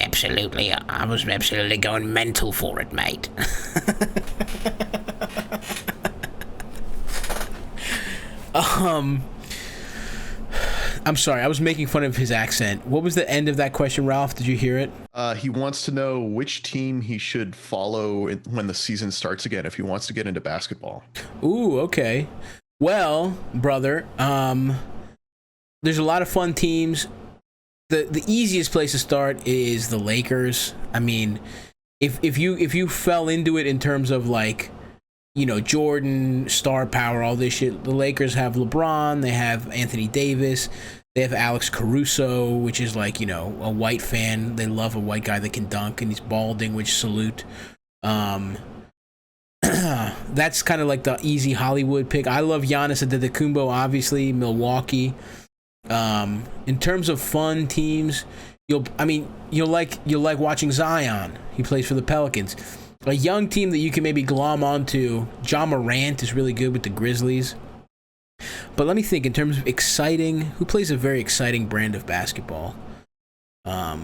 absolutely going mental for it, mate. I'm sorry, I was making fun of his accent. What was the end of that question, Ralph? Did you hear it? He wants to know which team he should follow when the season starts again if he wants to get into basketball. Ooh, okay. Well, brother, there's a lot of fun teams. The easiest place to start is the Lakers. I mean, if you fell into it in terms of like, you know, Jordan, star power, all this shit, the Lakers have LeBron, they have Anthony Davis, they have Alex Caruso, which is like, you know, a white fan. They love a white guy that can dunk, and he's balding, which salute. That's kind of like the easy Hollywood pick. I love Giannis Antetokounmpo, obviously, Milwaukee. In terms of fun teams, you'll like watching Zion. He plays for the Pelicans. A young team that you can maybe glom onto, Ja Morant is really good with the Grizzlies. But let me think, in terms of exciting, who plays a very exciting brand of basketball? I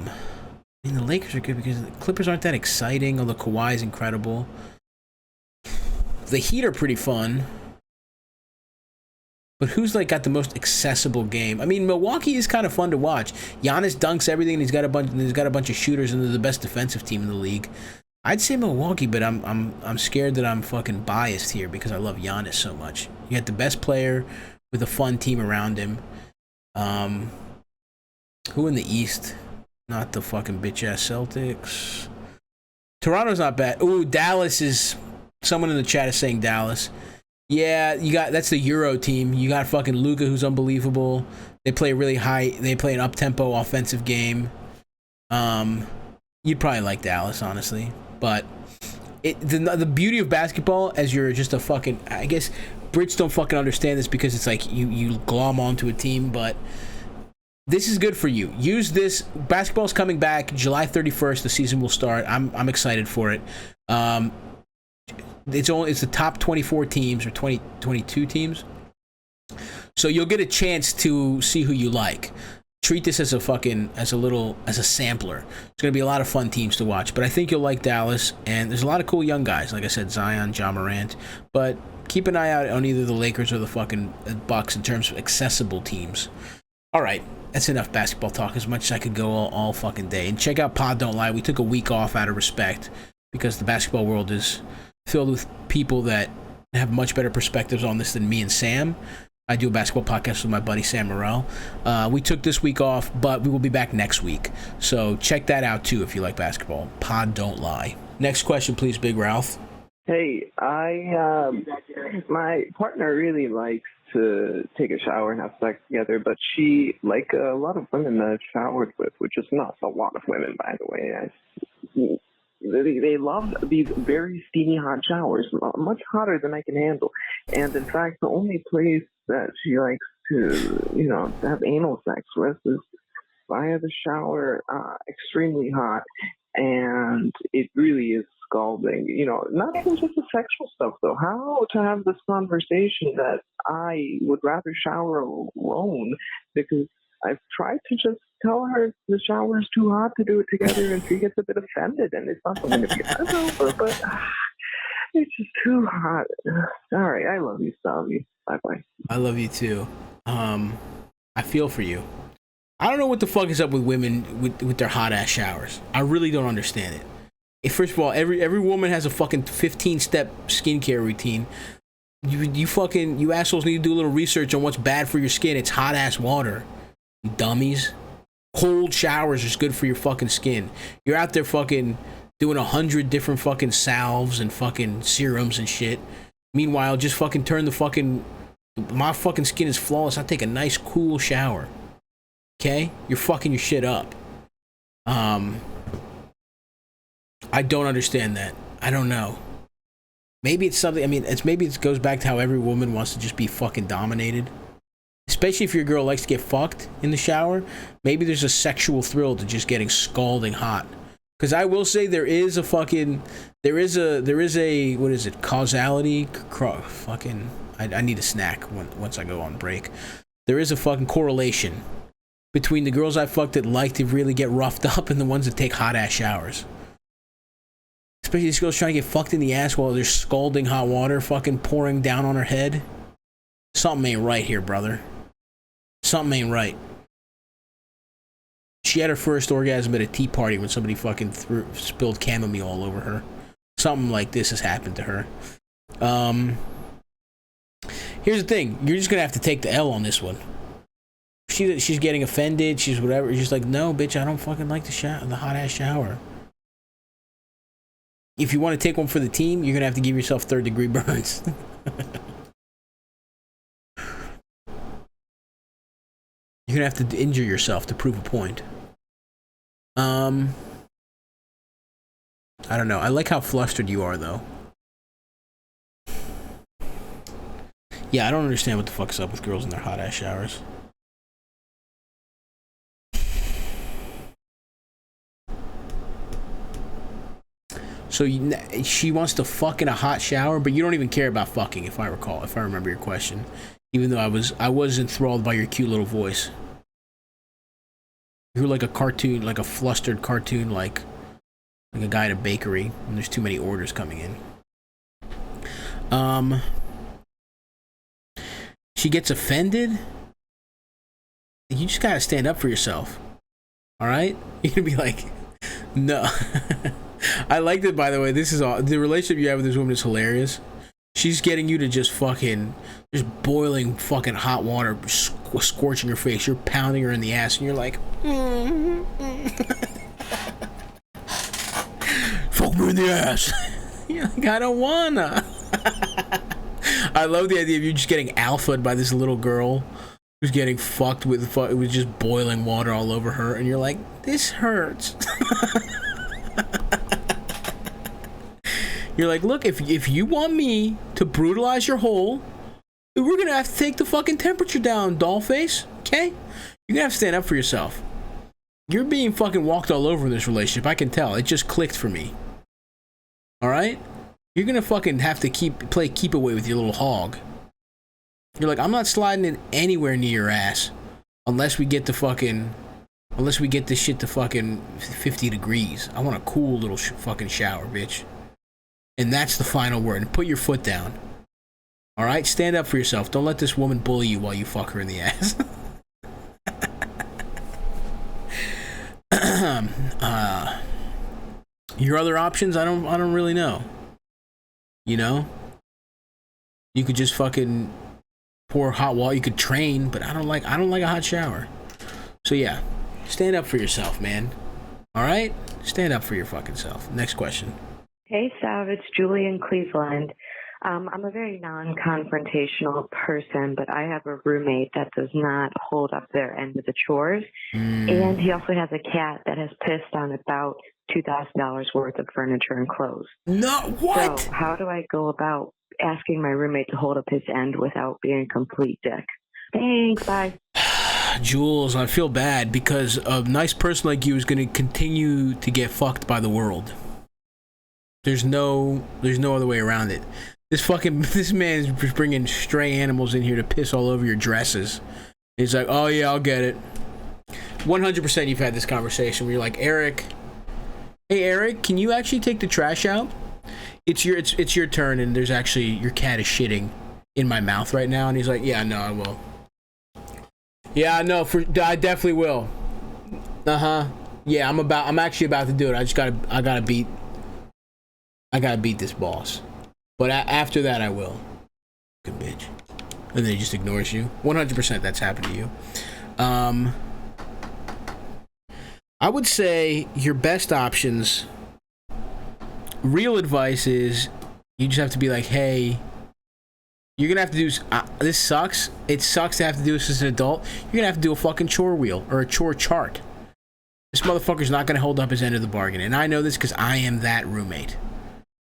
mean, the Lakers are good because the Clippers aren't that exciting, although Kawhi is incredible. The Heat are pretty fun. But who's like got the most accessible game? I mean, Milwaukee is kind of fun to watch. Giannis dunks everything, and he's got a bunch of shooters, and they're the best defensive team in the league. I'd say Milwaukee, but I'm scared that I'm fucking biased here because I love Giannis so much. You got the best player with a fun team around him. Who in the East? Not the fucking bitch ass Celtics. Toronto's not bad. Ooh, Dallas is. Someone in the chat is saying Dallas. Yeah, that's the Euro team. You got fucking Luka, who's unbelievable. They play really high. They play an up-tempo offensive game. You'd probably like Dallas, honestly. But the beauty of basketball, as you're just a fucking, I guess Brits don't fucking understand this because it's like you glom onto a team, but this is good for you. Use this. Basketball's coming back July 31st. The season will start. I'm excited for it. It's the top 24 teams or 22 teams. So you'll get a chance to see who you like. Treat this as a sampler. It's going to be a lot of fun teams to watch, but I think you'll like Dallas, and there's a lot of cool young guys. Like I said, Zion, Ja Morant, but keep an eye out on either the Lakers or the fucking Bucks in terms of accessible teams. All right, that's enough basketball talk. As much as I could go all fucking day. And check out Pod Don't Lie. We took a week off out of respect because the basketball world is filled with people that have much better perspectives on this than me and Sam. I do a basketball podcast with my buddy Sam Morrell. We took this week off, but we will be back next week. So check that out too if you like basketball. Pod Don't Lie. Next question, please, Big Ralph. Hey, my partner really likes to take a shower and have sex together, but she, like a lot of women that I've showered with, which is not a lot of women, by the way, they love these very steamy hot showers, much hotter than I can handle. And in fact, the only place that she likes to, have anal sex with is via the shower, extremely hot. And it really is scalding, not even just the sexual stuff though. How to have this conversation that I would rather shower alone, because I've tried to just tell her the shower is too hot to do it together, and she gets a bit offended, and it's not something to be offended over, but it's just too hot. All right, I love you, Stavvy. Bye-bye. I love you too. I feel for you. I don't know what the fuck is up with women with their hot ass showers. I really don't understand it. First of all, every woman has a fucking 15-step skincare routine. You assholes need to do a little research on what's bad for your skin. It's hot ass water, you dummies. Cold showers is good for your fucking skin. You're out there fucking doing 100 different fucking salves and fucking serums and shit. Meanwhile, just fucking turn the fucking... My fucking skin is flawless. I take a nice cool shower. Okay? You're fucking your shit up. I don't understand that. I don't know. Maybe it's something... maybe it goes back to how every woman wants to just be fucking dominated. Especially if your girl likes to get fucked in the shower. Maybe there's a sexual thrill to just getting scalding hot. Because I will say there is a what is it, causality? I need a snack once I go on break. There is a fucking correlation between the girls I fucked that like to really get roughed up and the ones that take hot ass showers. Especially these girls trying to get fucked in the ass while there's scalding hot water fucking pouring down on her head. Something ain't right here, brother. Something ain't right. She had her first orgasm at a tea party when somebody fucking spilled chamomile all over her. Something like this has happened to her. Here's the thing. You're just gonna have to take the L on this one. She's getting offended. She's whatever. You're just like, no, bitch, I don't fucking like the hot ass shower. If you want to take one for the team, you're gonna have to give yourself 3rd-degree burns. You're gonna have to injure yourself to prove a point. I don't know. I like how flustered you are, though. Yeah, I don't understand what the fuck's up with girls in their hot ass showers. So she wants to fuck in a hot shower, but you don't even care about fucking, if I remember your question. Even though I was enthralled by your cute little voice. You're like a cartoon, like a flustered cartoon, like a guy at a bakery when there's too many orders coming in. She gets offended. You just gotta stand up for yourself. All right? You're gonna be like, no. I like that, by the way. This is all the relationship you have with this woman is hilarious. She's getting you to just boiling fucking hot water, scorching your face. You're pounding her in the ass, and you're like, fuck me in the ass. You're like, I don't wanna. I love the idea of you just getting alphaed by this little girl who's getting fucked with it was just boiling water all over her, and you're like, this hurts. You're like, look, if you want me to brutalize your hole, we're gonna have to take the fucking temperature down, dollface. Okay? You're gonna have to stand up for yourself. You're being fucking walked all over in this relationship. I can tell. It just clicked for me. All right? You're gonna fucking have to play keep away with your little hog. You're like, I'm not sliding in anywhere near your ass unless we get this shit to fucking 50 degrees. I want a cool little fucking shower, bitch. And that's the final word. And put your foot down. All right? Stand up for yourself. Don't let this woman bully you while you fuck her in the ass. Your other options, I don't really know. You know, you could just fucking pour hot water. You could train, but I don't like a hot shower. So yeah, stand up for yourself, man. All right, stand up for your fucking self. Next question. Hey, Stav, it's Julie in Cleveland. I'm a very non-confrontational person, but I have a roommate that does not hold up their end of the chores. And he also has a cat that has pissed on about $2,000 worth of furniture and clothes. No, what? So how do I go about asking my roommate to hold up his end without being a complete dick? Thanks, bye. Jules, I feel bad because a nice person like you is going to continue to get fucked by the world. There's no other way around it. This man is bringing stray animals in here to piss all over your dresses. He's like, oh yeah, I'll get it. 100% you've had this conversation where you're like, Eric, hey Eric, can you actually take the trash out? It's your turn, and there's actually, your cat is shitting in my mouth right now, and he's like, yeah, no, I will. Yeah, no, I definitely will. Yeah, I'm actually about to do it. I gotta beat this boss. But after that, I will. Good bitch. And then he just ignores you. 100% that's happened to you. I would say your best options, real advice is, you just have to be like, hey, you're gonna have to do, this sucks. It sucks to have to do this as an adult. You're gonna have to do a fucking chore wheel or a chore chart. This motherfucker's not gonna hold up his end of the bargain. And I know this because I am that roommate.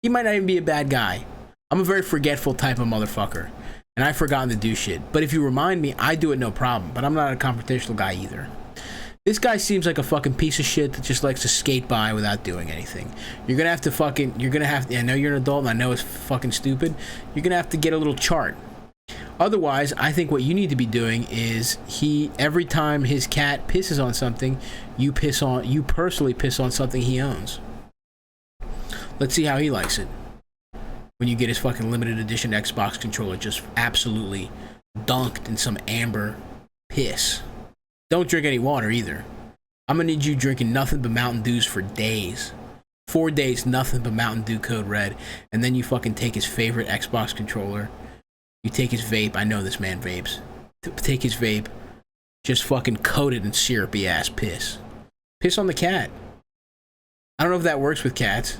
He might not even be a bad guy. I'm a very forgetful type of motherfucker. And I've forgotten to do shit. But if you remind me, I do it no problem. But I'm not a confrontational guy either. This guy seems like a fucking piece of shit that just likes to skate by without doing anything. You're gonna have to I know you're an adult and I know it's fucking stupid. You're gonna have to get a little chart. Otherwise, I think what you need to be doing is every time his cat pisses on something, you personally piss on something he owns. Let's see how he likes it. When you get his fucking limited edition Xbox controller just absolutely dunked in some amber piss. Don't drink any water either. I'm gonna need you drinking nothing but Mountain Dews for days. 4 days, nothing but Mountain Dew Code Red. And then you fucking take his favorite Xbox controller. You take his vape. I know this man vapes. Take his vape. Just fucking coat it in syrupy ass piss. Piss on the cat. I don't know if that works with cats.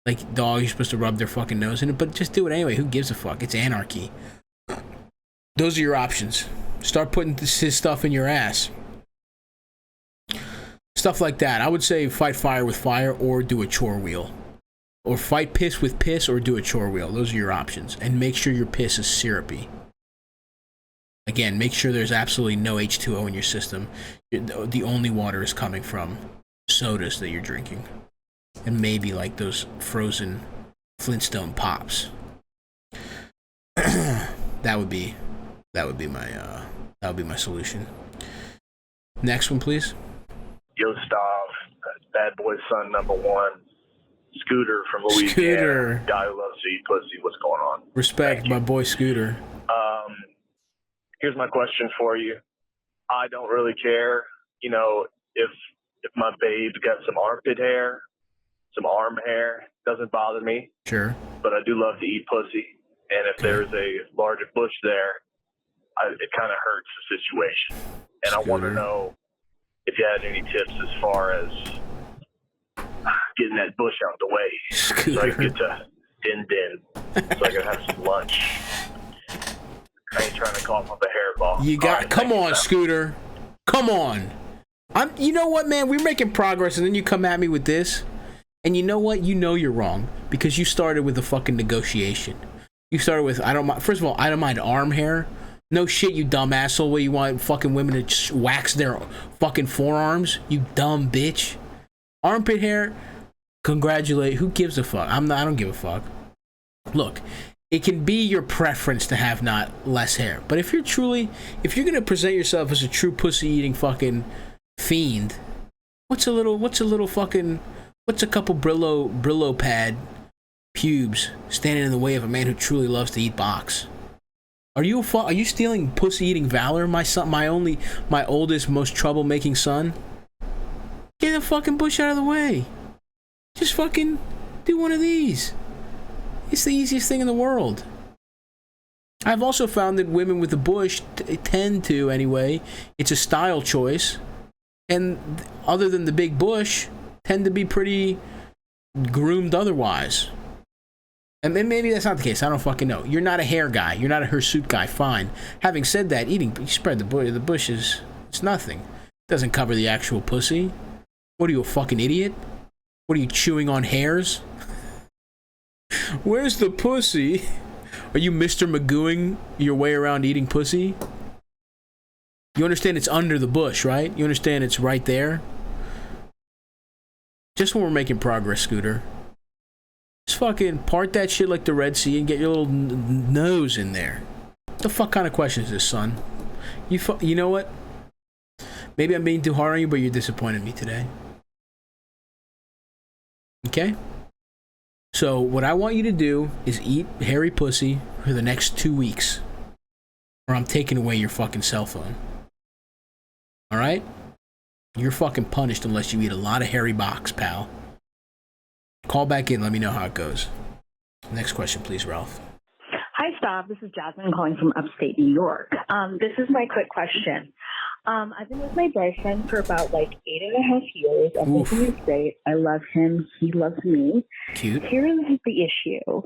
Like dogs, you're supposed to rub their fucking nose in it, but just do it anyway. Who gives a fuck? It's anarchy. Those are your options. Start putting his stuff in your ass. Stuff like that. I would say fight fire with fire or do a chore wheel. Or fight piss with piss or do a chore wheel. Those are your options. And make sure your piss is syrupy. Again, make sure there's absolutely no H2O in your system. The only water is coming from sodas that you're drinking. And maybe like those frozen Flintstone pops. That would be my solution. Next one, please. Yo, Stav, bad boy son number one, Scooter from Louisiana. Scooter. Guy who loves to eat pussy. What's going on? Respect, my boy Scooter. Here's my question for you. I don't really care, you know, if my babe's got some armpit hair, some arm hair, doesn't bother me. Sure. But I do love to eat pussy, and if there's a larger bush there, it kind of hurts the situation. And I want to know if you had any tips as far as getting that bush out the way, so I can get to Din, so I can have some lunch. I ain't trying to cough up a hairball. Come on, Scooter. Come on. You know what, man? We're making progress, and then you come at me with this. And you know what? You know you're wrong because you started with a fucking negotiation. You started with, I don't mind. First of all, I don't mind arm hair. No shit, you dumb asshole. What, you want fucking women to just wax their fucking forearms? You dumb bitch. Armpit hair? Congratulate. Who gives a fuck? I don't give a fuck. Look, it can be your preference to have not less hair. But if you're going to present yourself as a true pussy-eating fucking fiend, what's a couple Brillo pad pubes standing in the way of a man who truly loves to eat box? Are you stealing pussy-eating valor, my son, my oldest, most troublemaking son? Get the fucking bush out of the way. Just fucking do one of these. It's the easiest thing in the world. I've also found that women with the bush tend to, anyway, it's a style choice. And other than the big bush, tend to be pretty groomed otherwise. And maybe that's not the case. I don't fucking know. You're not a hair guy. You're not a hirsute guy. Fine. Having said that, you spread the bush is, it's nothing. It doesn't cover the actual pussy. What are you, a fucking idiot? What are you, chewing on hairs? Where's the pussy? Are you Mr. Magooing your way around eating pussy? You understand it's under the bush, right? You understand it's right there? Just when we're making progress, Scooter. Just fucking part that shit like the Red Sea and get your little nose in there. What the fuck kind of question is this, son? You know what? Maybe I'm being too hard on you, but you're disappointing me today. Okay? So what I want you to do is eat hairy pussy for the next 2 weeks. Or I'm taking away your fucking cell phone. Alright? You're fucking punished unless you eat a lot of hairy box, pal. Call back in, let me know how it goes. Next question, please, Ralph. Hi, Stav. This is Jasmine calling from upstate New York. This is my quick question. I've been with my boyfriend for about 8.5 years. Everything is great. I love him. He loves me. Cute. Here is the issue.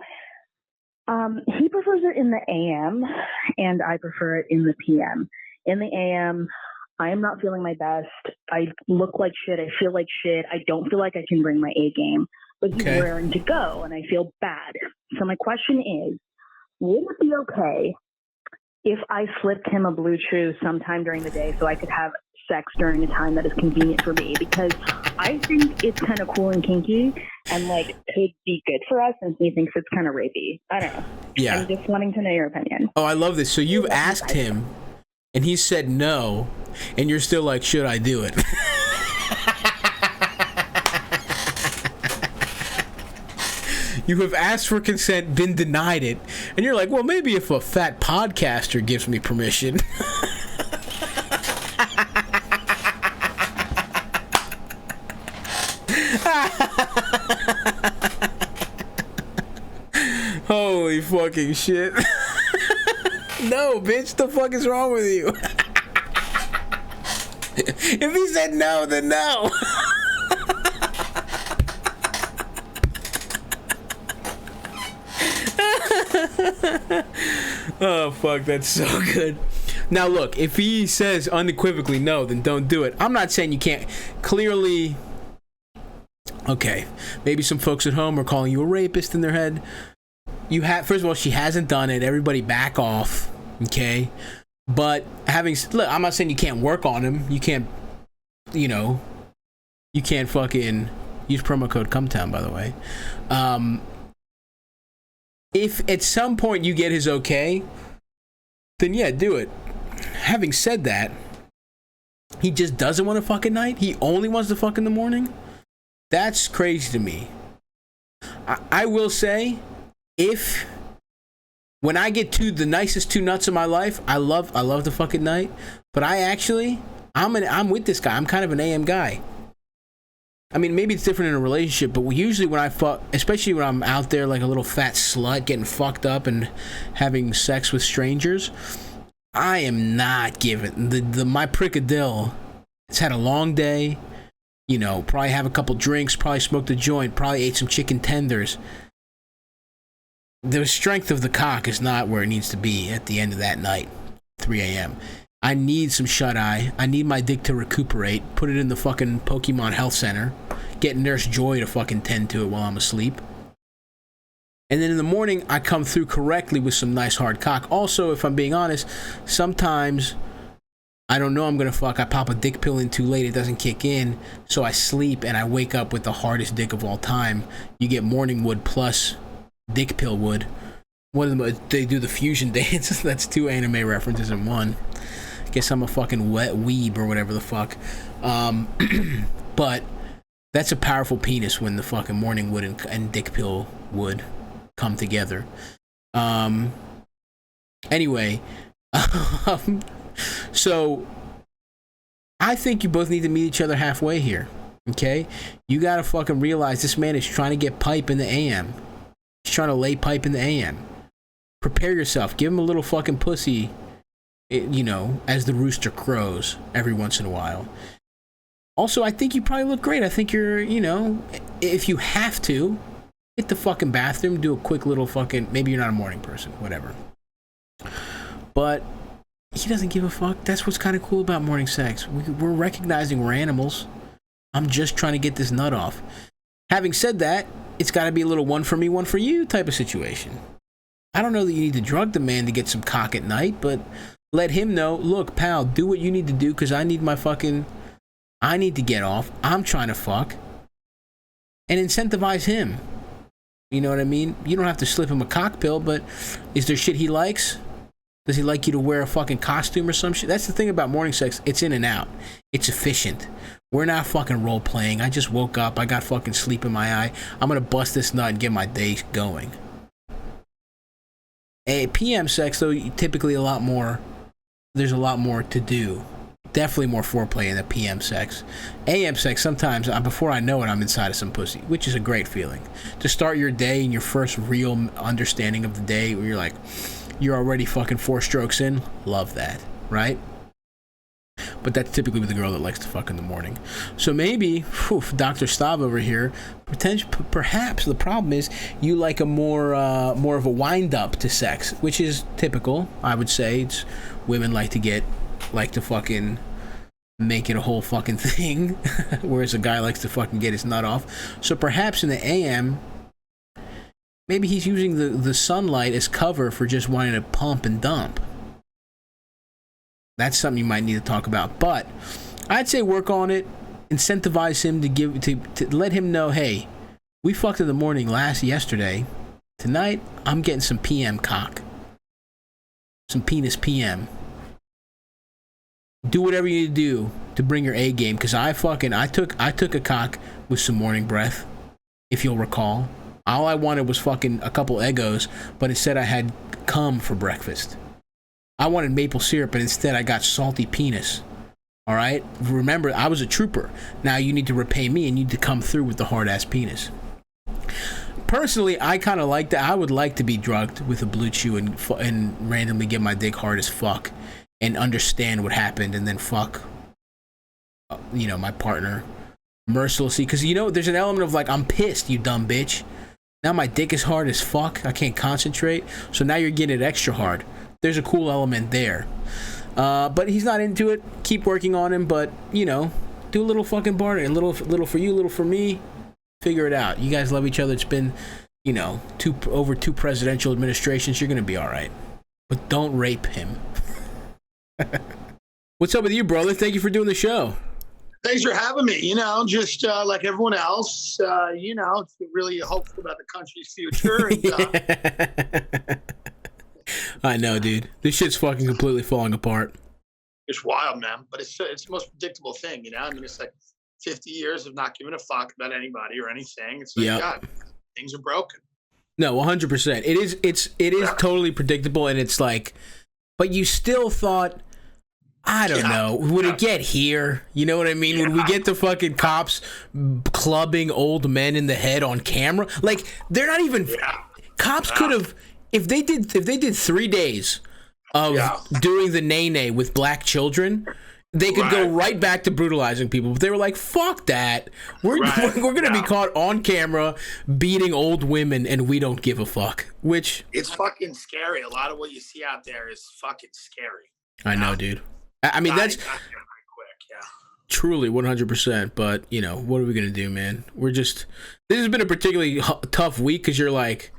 He prefers it in the AM, and I prefer it in the PM. In the AM, I am not feeling my best. I look like shit. I feel like shit. I don't feel like I can bring my A game. But he's raring to go, and I feel bad. So my question is, would it be okay if I slipped him a blue chew sometime during the day so I could have sex during a time that is convenient for me? Because I think it's kind of cool and kinky and could be good for us, and he thinks it's kind of rapey. I don't know. Yeah. I'm just wanting to know your opinion. Oh, I love this. So you've asked him, and he said no, and you're still like, should I do it? You have asked for consent, been denied it, and you're like, well, maybe if a fat podcaster gives me permission. Holy fucking shit. No, bitch, the fuck is wrong with you? If he said no, then no. Oh, fuck, that's so good. Now, look, if he says unequivocally no, then don't do it. I'm not saying you can't. Clearly, okay, maybe some folks at home are calling you a rapist in their head. First of all, she hasn't done it. Everybody back off, okay? But look, I'm not saying you can't work on him. You can't, you can't fucking use promo code CUMTOWN, by the way. If at some point you get his okay, then yeah, do it. Having said that, he just doesn't want to fuck at night. He only wants to fuck in the morning. That's crazy to me. I will say, when I get to the nicest two nuts of my life, I love to fuck at night. But I'm with this guy. I'm kind of an AM guy. I mean, maybe it's different in a relationship, but usually when I fuck, especially when I'm out there like a little fat slut getting fucked up and having sex with strangers, I am not giving my prickadille. It's had a long day, probably have a couple drinks, probably smoked a joint, probably ate some chicken tenders. The strength of the cock is not where it needs to be at the end of that night, 3 a.m. I need some shut-eye. I need my dick to recuperate. Put it in the fucking Pokemon Health Center. Get Nurse Joy to fucking tend to it while I'm asleep. And then in the morning, I come through correctly with some nice hard cock. Also, if I'm being honest, sometimes I don't know I'm going to fuck. I pop a dick pill in too late. It doesn't kick in. So I sleep and I wake up with the hardest dick of all time. You get morning wood plus dick pill wood. One of them, they do the fusion dance. That's 2 anime references in one. Guess I'm a fucking wet weeb or whatever the fuck. But that's a powerful penis when the fucking morning wood and dick pill would come together. Anyway, so I think you both need to meet each other halfway here. Okay? You gotta fucking realize this man is trying to get pipe in the AM. He's trying to lay pipe in the AM. Prepare yourself. Give him a little fucking pussy, you know, as the rooster crows every once in a while. Also, I think you probably look great. I think you're, you know, if you have to, hit the fucking bathroom, do a quick little fucking, maybe you're not a morning person, whatever. But he doesn't give a fuck. That's what's kind of cool about morning sex. We're recognizing we're animals. I'm just trying to get this nut off. Having said that, it's got to be a little one for me, one for you type of situation. I don't know that you need to drug the man to get some cock at night, but let him know, look, pal, do what you need to do because I need to get off. I'm trying to fuck. And incentivize him. You know what I mean? You don't have to slip him a cock pill, but is there shit he likes? Does he like you to wear a fucking costume or some shit? That's the thing about morning sex. It's in and out. It's efficient. We're not fucking role playing. I just woke up. I got fucking sleep in my eye. I'm going to bust this nut and get my day going. PM sex, though, typically there's a lot more to do. Definitely more foreplay in the PM sex. AM sex, sometimes, before I know it, I'm inside of some pussy, which is a great feeling. To start your day and your first real understanding of the day, where you're like, you're already fucking 4 strokes in. Love that, right? But that's typically with the girl that likes to fuck in the morning. So maybe, Dr. Stav over here, perhaps the problem is you like a more of a wind up to sex, which is typical. I would say it's women like to fucking make it a whole fucking thing, whereas a guy likes to fucking get his nut off. So perhaps in the AM, maybe he's using the sunlight as cover for just wanting to pump and dump. That's something you might need to talk about. But I'd say work on it. Incentivize him to let him know, hey, we fucked in the morning yesterday. Tonight, I'm getting some PM cock. Some penis PM. Do whatever you need to do to bring your A game. Because I took a cock with some morning breath, if you'll recall. All I wanted was fucking a couple Eggos, but instead I had cum for breakfast. I wanted maple syrup, but instead I got salty penis. All right? Remember, I was a trooper. Now you need to repay me and you need to come through with the hard-ass penis. Personally, I kind of like that. I would like to be drugged with a Blue Chew and randomly get my dick hard as fuck and understand what happened and then fuck, my partner mercilessly. Because, there's an element of like, I'm pissed, you dumb bitch. Now my dick is hard as fuck. I can't concentrate. So now you're getting it extra hard. There's a cool element there. But he's not into it. Keep working on him. But, do a little fucking barter. A little for you, a little for me. Figure it out. You guys love each other. It's been, over 2 presidential administrations. You're going to be all right. But don't rape him. What's up with you, brother? Thank you for doing the show. Thanks for having me. Just like everyone else, really hopeful about the country's future. And, I know, dude. This shit's fucking completely falling apart. It's wild, man. But it's the most predictable thing, it's like 50 years of not giving a fuck about anybody or anything. It's like, God, things are broken. No, 100%. It is totally predictable, and it's like, but you still thought, I don't know, would it get here? You know what I mean? Would we get the fucking cops clubbing old men in the head on camera? Like, they're not even cops could have, if they did 3 days of doing the nay-nay with black children, they could go right back to brutalizing people. But they were like, fuck that. We're going to be caught on camera beating old women, and we don't give a fuck. Which... It's fucking scary. A lot of what you see out there is fucking scary. I know, dude. I mean, that's... Truly 100%. But, what are we going to do, man? This has been a particularly tough week because you're like...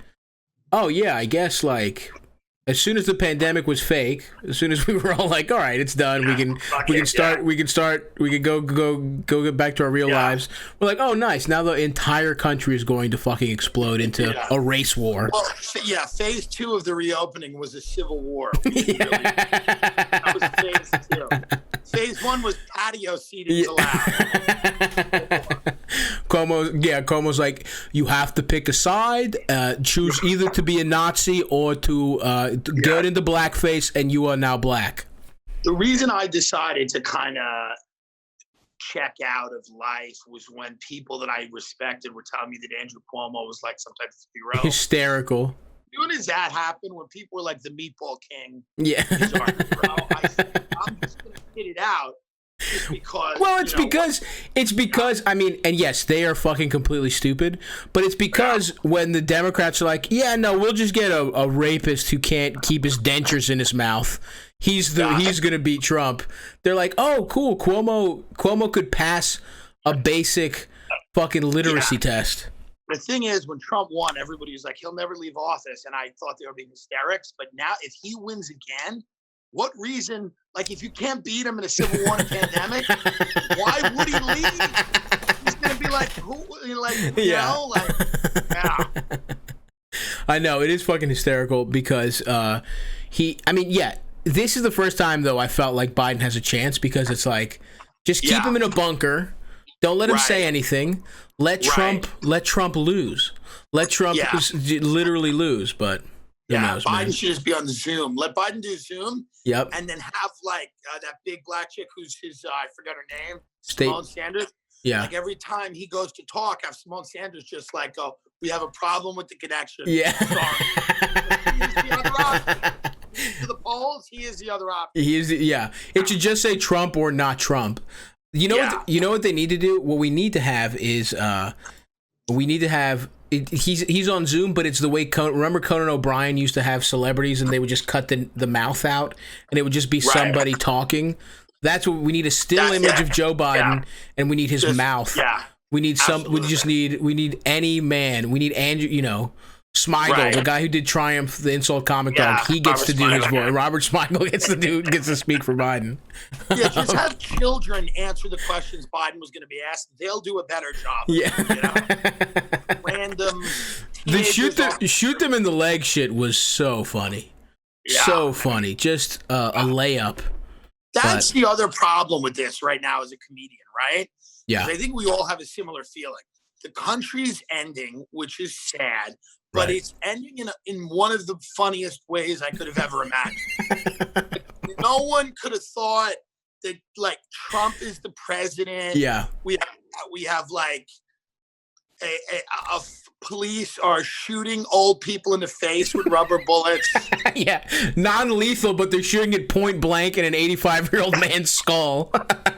Oh yeah, I guess like as soon as the pandemic was fake, as soon as we were all like, all right, it's done, we can go get back to our real lives. We're like, oh nice, now the entire country is going to fucking explode into a race war. Well, phase 2 of the reopening was a civil war. That was phase 2. Phase 1 was patio seating allowed. Cuomo's like, you have to pick a side, choose either to be a Nazi or to get into blackface, and you are now black. The reason I decided to kind of check out of life was when people that I respected were telling me that Andrew Cuomo was like some type of hero. Hysterical. When does that happen? When people were like the Meatball King? Yeah. He's our hero. I said, I'm just gonna get it out. Just because, well, it's because I mean, and yes, they are fucking completely stupid, but it's because when the Democrats are like, yeah, no, we'll just get a rapist who can't keep his dentures in his mouth. He's gonna beat Trump. They're like, oh, cool, Cuomo could pass a basic fucking literacy test. The thing is, when Trump won, everybody was like, he'll never leave office, and I thought they were being hysterics. But now, if he wins again, what reason? Like, if you can't beat him in a civil war and pandemic, why would he leave? He's gonna be like, who? Like, you know, like, yeah. I know, it is fucking hysterical because this is the first time though I felt like Biden has a chance, because it's like, just keep him in a bunker, don't let him say anything, let Trump lose, let Trump literally lose, but. Knows, Biden should just be on the Zoom. Let Biden do Zoom. Yep. And then have like that big black chick who's his, I forgot her name, Simone Sanders. Yeah. Like every time he goes to talk, have Simone Sanders just like, oh, we have a problem with the connection. Yeah. Sorry. He's the other option. To the polls, he is the other option. He is. It should just say Trump or not Trump. You know what they need to do? What we need to have is he's on Zoom, but it's the way remember Conan O'Brien used to have celebrities and they would just cut the mouth out and it would just be somebody talking. That's what we need, a still image of Joe Biden and we need his mouth. Yeah. We need we need any man. We need Andrew, Smigel, the guy who did Triumph, the insult comic dog. He gets to do his voice. Robert Smigel gets to speak for Biden. Yeah, just have children answer the questions Biden was going to be asked. They'll do a better job. Yeah. Random. The shoot them in the leg shit was so funny. Yeah. So funny. Just a layup. That's the other problem with this right now as a comedian, right? Yeah. I think we all have a similar feeling. The country's ending, which is sad, but it's ending in one of the funniest ways I could have ever imagined. No one could have thought that, like, Trump is the president. Yeah. We have like police are shooting old people in the face with rubber bullets. Yeah, non-lethal, but they're shooting it point blank in an 85-year-old man's skull.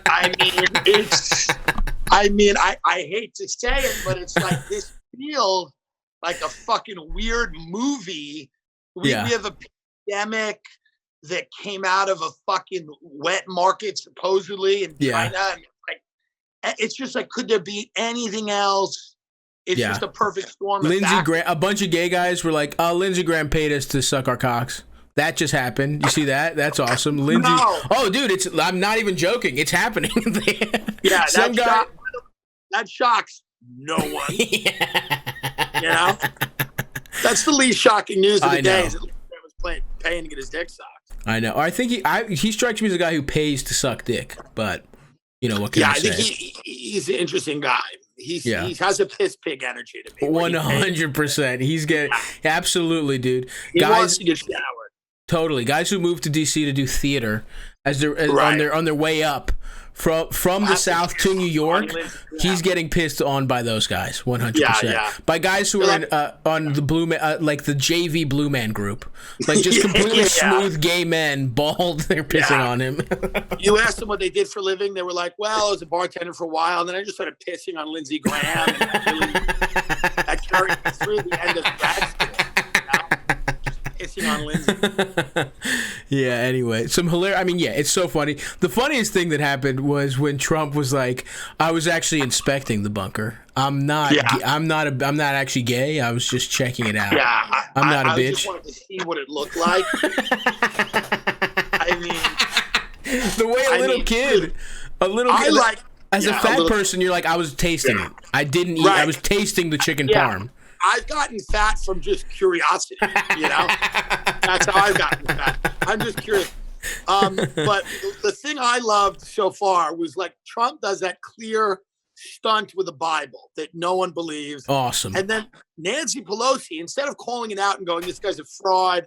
I hate to say it, but it's like this feels like a fucking weird movie. We have a pandemic that came out of a fucking wet market, supposedly, in China. And it's just like, could there be anything else? It's just a perfect storm. Lindsey Graham, a bunch of gay guys were like, Lindsey Graham paid us to suck our cocks. That just happened. You see that? That's awesome. Lindsey. No. Oh, dude, I'm not even joking. It's happening. Yeah, that shocks no one. You know? That's the least shocking news of the day. Is that Lindsey Graham was paying to get his dick sucked. I know. I think he strikes me as a guy who pays to suck dick, but what can I say? I think he's an interesting guy. He has a piss pig energy to me. 100%. He's getting absolutely, dude. He wants to get showered. Totally. Guys who move to DC to do theater on their way up from the South to New York, he's getting pissed on by those guys. 100%. Yeah. By guys who are on the Blue Man, like the JV Blue Man group, like just completely smooth gay men, bald. They're pissing on him. You asked them what they did for a living. They were like, "Well, I was a bartender for a while, and then I just started pissing on Lindsey Graham." And that carried me through the end of grad school. Pissing on Lindsey. Yeah, anyway, some hilarious. I mean, it's so funny. The funniest thing that happened was when Trump was like, "I was actually inspecting the bunker. I'm not actually gay. I was just checking it out. Yeah, I'm not a bitch." I just wanted to see what it looked like. I mean, the way a little kid, as a fat person, you're like, I was tasting it. I didn't eat. I was tasting the chicken parm. I've gotten fat from just curiosity, That's how I've gotten fat. I'm just curious. But the thing I loved so far was, like, Trump does that clear stunt with the Bible that no one believes. Awesome. And then Nancy Pelosi, instead of calling it out and going, this guy's a fraud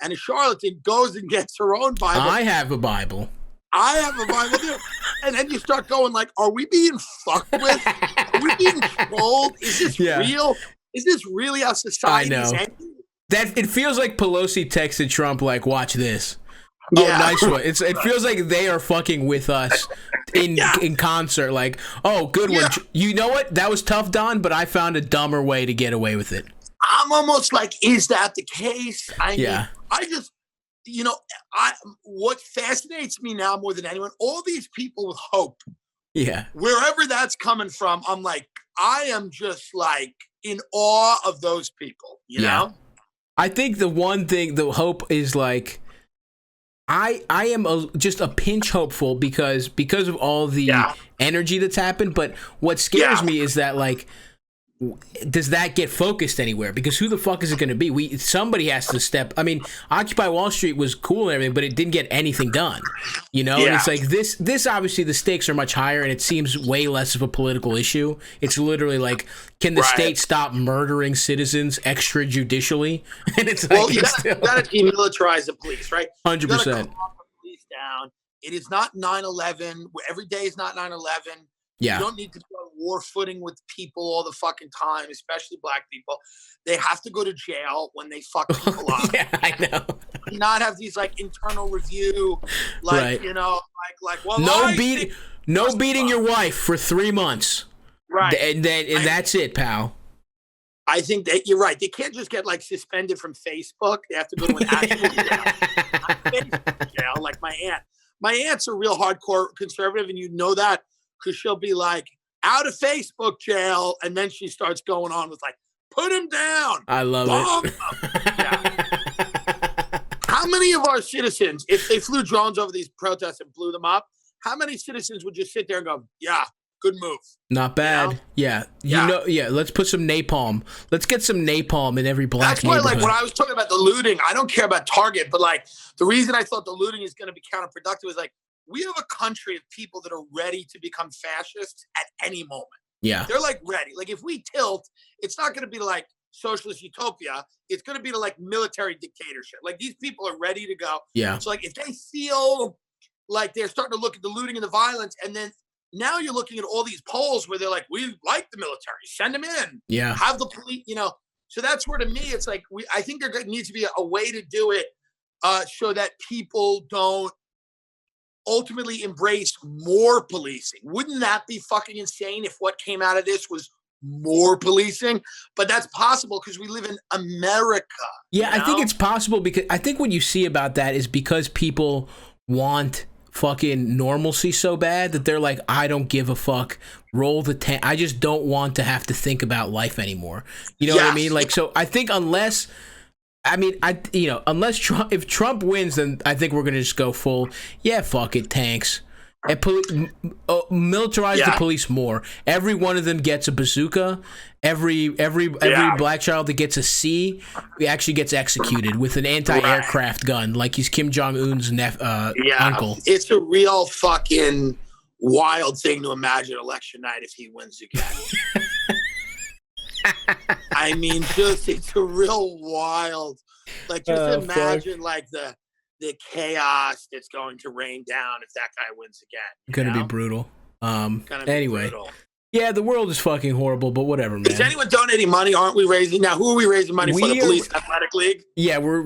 and a charlatan, goes and gets her own Bible. I have a Bible. I have a Bible too. and then you start going like, are we being fucked with? Are we being trolled? Is this real? Is this really how society is ending? That it feels like Pelosi texted Trump like, "Watch this." Oh, nice one. It feels like they are fucking with us in concert. Like, oh, good one. You know what? That was tough, Don, but I found a dumber way to get away with it. I'm almost like, is that the case? I mean, I just, what fascinates me now more than anyone, all these people with hope. Yeah. Wherever that's coming from, I'm like, I am just like in awe of those people, you know? I think the one thing, the hope is like, I am just a pinch hopeful because of all the energy that's happened. But what scares me is that, like, does that get focused anywhere? Because who the fuck is it going to be? Somebody has to step. I mean, Occupy Wall Street was cool and everything, but it didn't get anything done. You know, and it's like this obviously the stakes are much higher, and it seems way less of a political issue. It's literally like, can the state stop murdering citizens extrajudicially? And it's like, you got to demilitarize the police, right? 100%. You got to calm the police down. It is not 9/11. Every day is not 9/11. Yeah. You don't need to be on war footing with people all the fucking time, especially black people. They have to go to jail when they fuck people up. Yeah, I know. Not have these like internal review, like well, no beating your wife for 3 months. Right. And that's it, pal. I think that you're right. They can't just get like suspended from Facebook. They have to go to an actual jail, like my aunt. My aunt's a real hardcore conservative, and you know that. Because she'll be like, out of Facebook jail, and then she starts going on with like, put him down. I love it. How many of our citizens, if they flew drones over these protests and blew them up, how many citizens would just sit there and go, yeah, good move? Not bad. You know? Let's put some napalm. Let's get some napalm in every black neighborhood. That's why, like, when I was talking about the looting, I don't care about Target, but like, the reason I thought the looting is going to be counterproductive is like, we have a country of people that are ready to become fascists at any moment. Yeah. They're like ready. Like if we tilt, it's not going to be like socialist utopia. It's going to be to like military dictatorship. Like these people are ready to go. Yeah. So like if they feel like they're starting to look at the looting and the violence, and then now you're looking at all these polls where they're like, we like the military, send them in. Yeah. Have the police, So that's where to me, it's like, I think there needs to be a way to do it so that people don't ultimately embrace more policing. Wouldn't that be fucking insane if what came out of this was more policing? But that's possible because we live in America. Yeah, I think it's possible because I think what you see about that is because people want fucking normalcy so bad that they're like, I don't give a fuck. Roll the tank. I just don't want to have to think about life anymore. You know what I mean? Like, so I think unless if Trump wins, then I think we're gonna just go full. Yeah, fuck it, tanks, and militarize the police more. Every one of them gets a bazooka. Every black child that gets a C actually gets executed with an anti-aircraft gun, like he's Kim Jong-un's uncle. It's a real fucking wild thing to imagine election night if he wins again. I mean, it's a real wild, like just imagine like the chaos that's going to rain down if that guy wins again. Gonna be brutal. Anyway, yeah, the world is fucking horrible, but whatever, man. Is anyone donating money? Aren't we raising now? Who are we raising money for? The Police Athletic League? Yeah, we're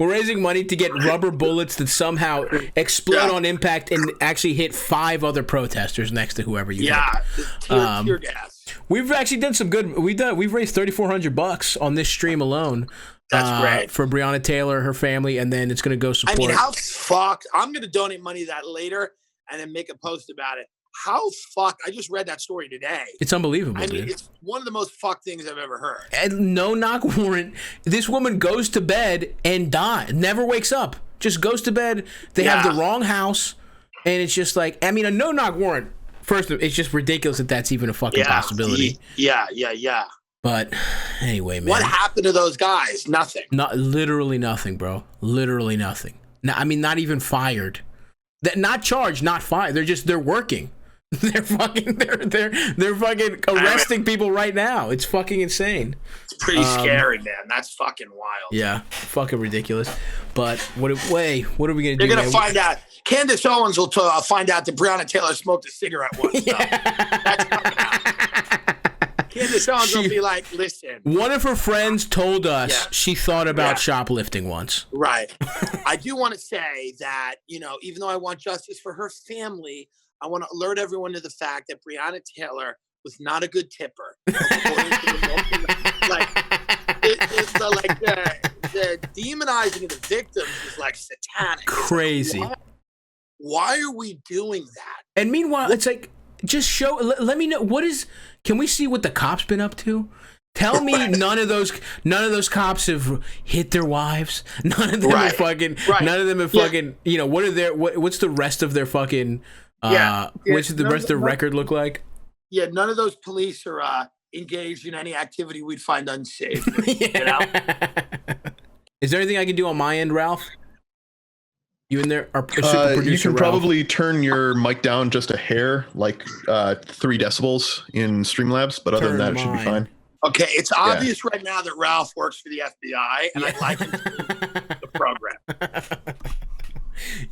raising money to get rubber bullets that somehow explode on impact and actually hit 5 other protesters next to whoever you hit. Tear gas. We've actually done some good. We've raised $3,400 on this stream alone. That's great for Breonna Taylor, her family, and then it's going to go support. I mean, how fucked? I'm going to donate money to that later and then make a post about it. How fucked? I just read that story today. It's unbelievable. I mean, dude. It's one of the most fucked things I've ever heard. And no knock warrant. This woman goes to bed and dies. Never wakes up. Just goes to bed. They have the wrong house, and it's just like, I mean, a no knock warrant. First, it's just ridiculous that that's even a fucking possibility. Yeah. But anyway, man. What happened to those guys? Nothing. Literally nothing, bro. Literally nothing. I mean, not even fired. Not charged, not fired. They're working. They're fucking arresting people right now. It's fucking insane. It's pretty scary, man. That's fucking wild. Yeah, fucking ridiculous. But what are we gonna do? They're gonna man? find out. Candace Owens will find out that Breonna Taylor smoked a cigarette once. That's coming out. Candace Owens will be like, listen. One of her friends told us she thought about shoplifting once. Right. I do want to say that, even though I want justice for her family, I want to alert everyone to the fact that Breonna Taylor was not a good tipper. The demonizing of the victims is like satanic. Crazy. Like, why are we doing that? And meanwhile, it's like, just show. Let me know can we see what the cops been up to? Tell me none of those cops have hit their wives. None of them are fucking. None of them have fucking. What are their? What's the rest of their fucking? What's the rest of their record look like? Yeah, none of those police are engaged in any activity we'd find unsafe. Is there anything I can do on my end, Ralph? You in there? Our super producer, you can Ralph. probably turn your mic down just a hair, like 3 decibels in Streamlabs, but other than that, it should be fine. Okay, it's obvious right now that Ralph works for the FBI, and I'd like him to leave the program.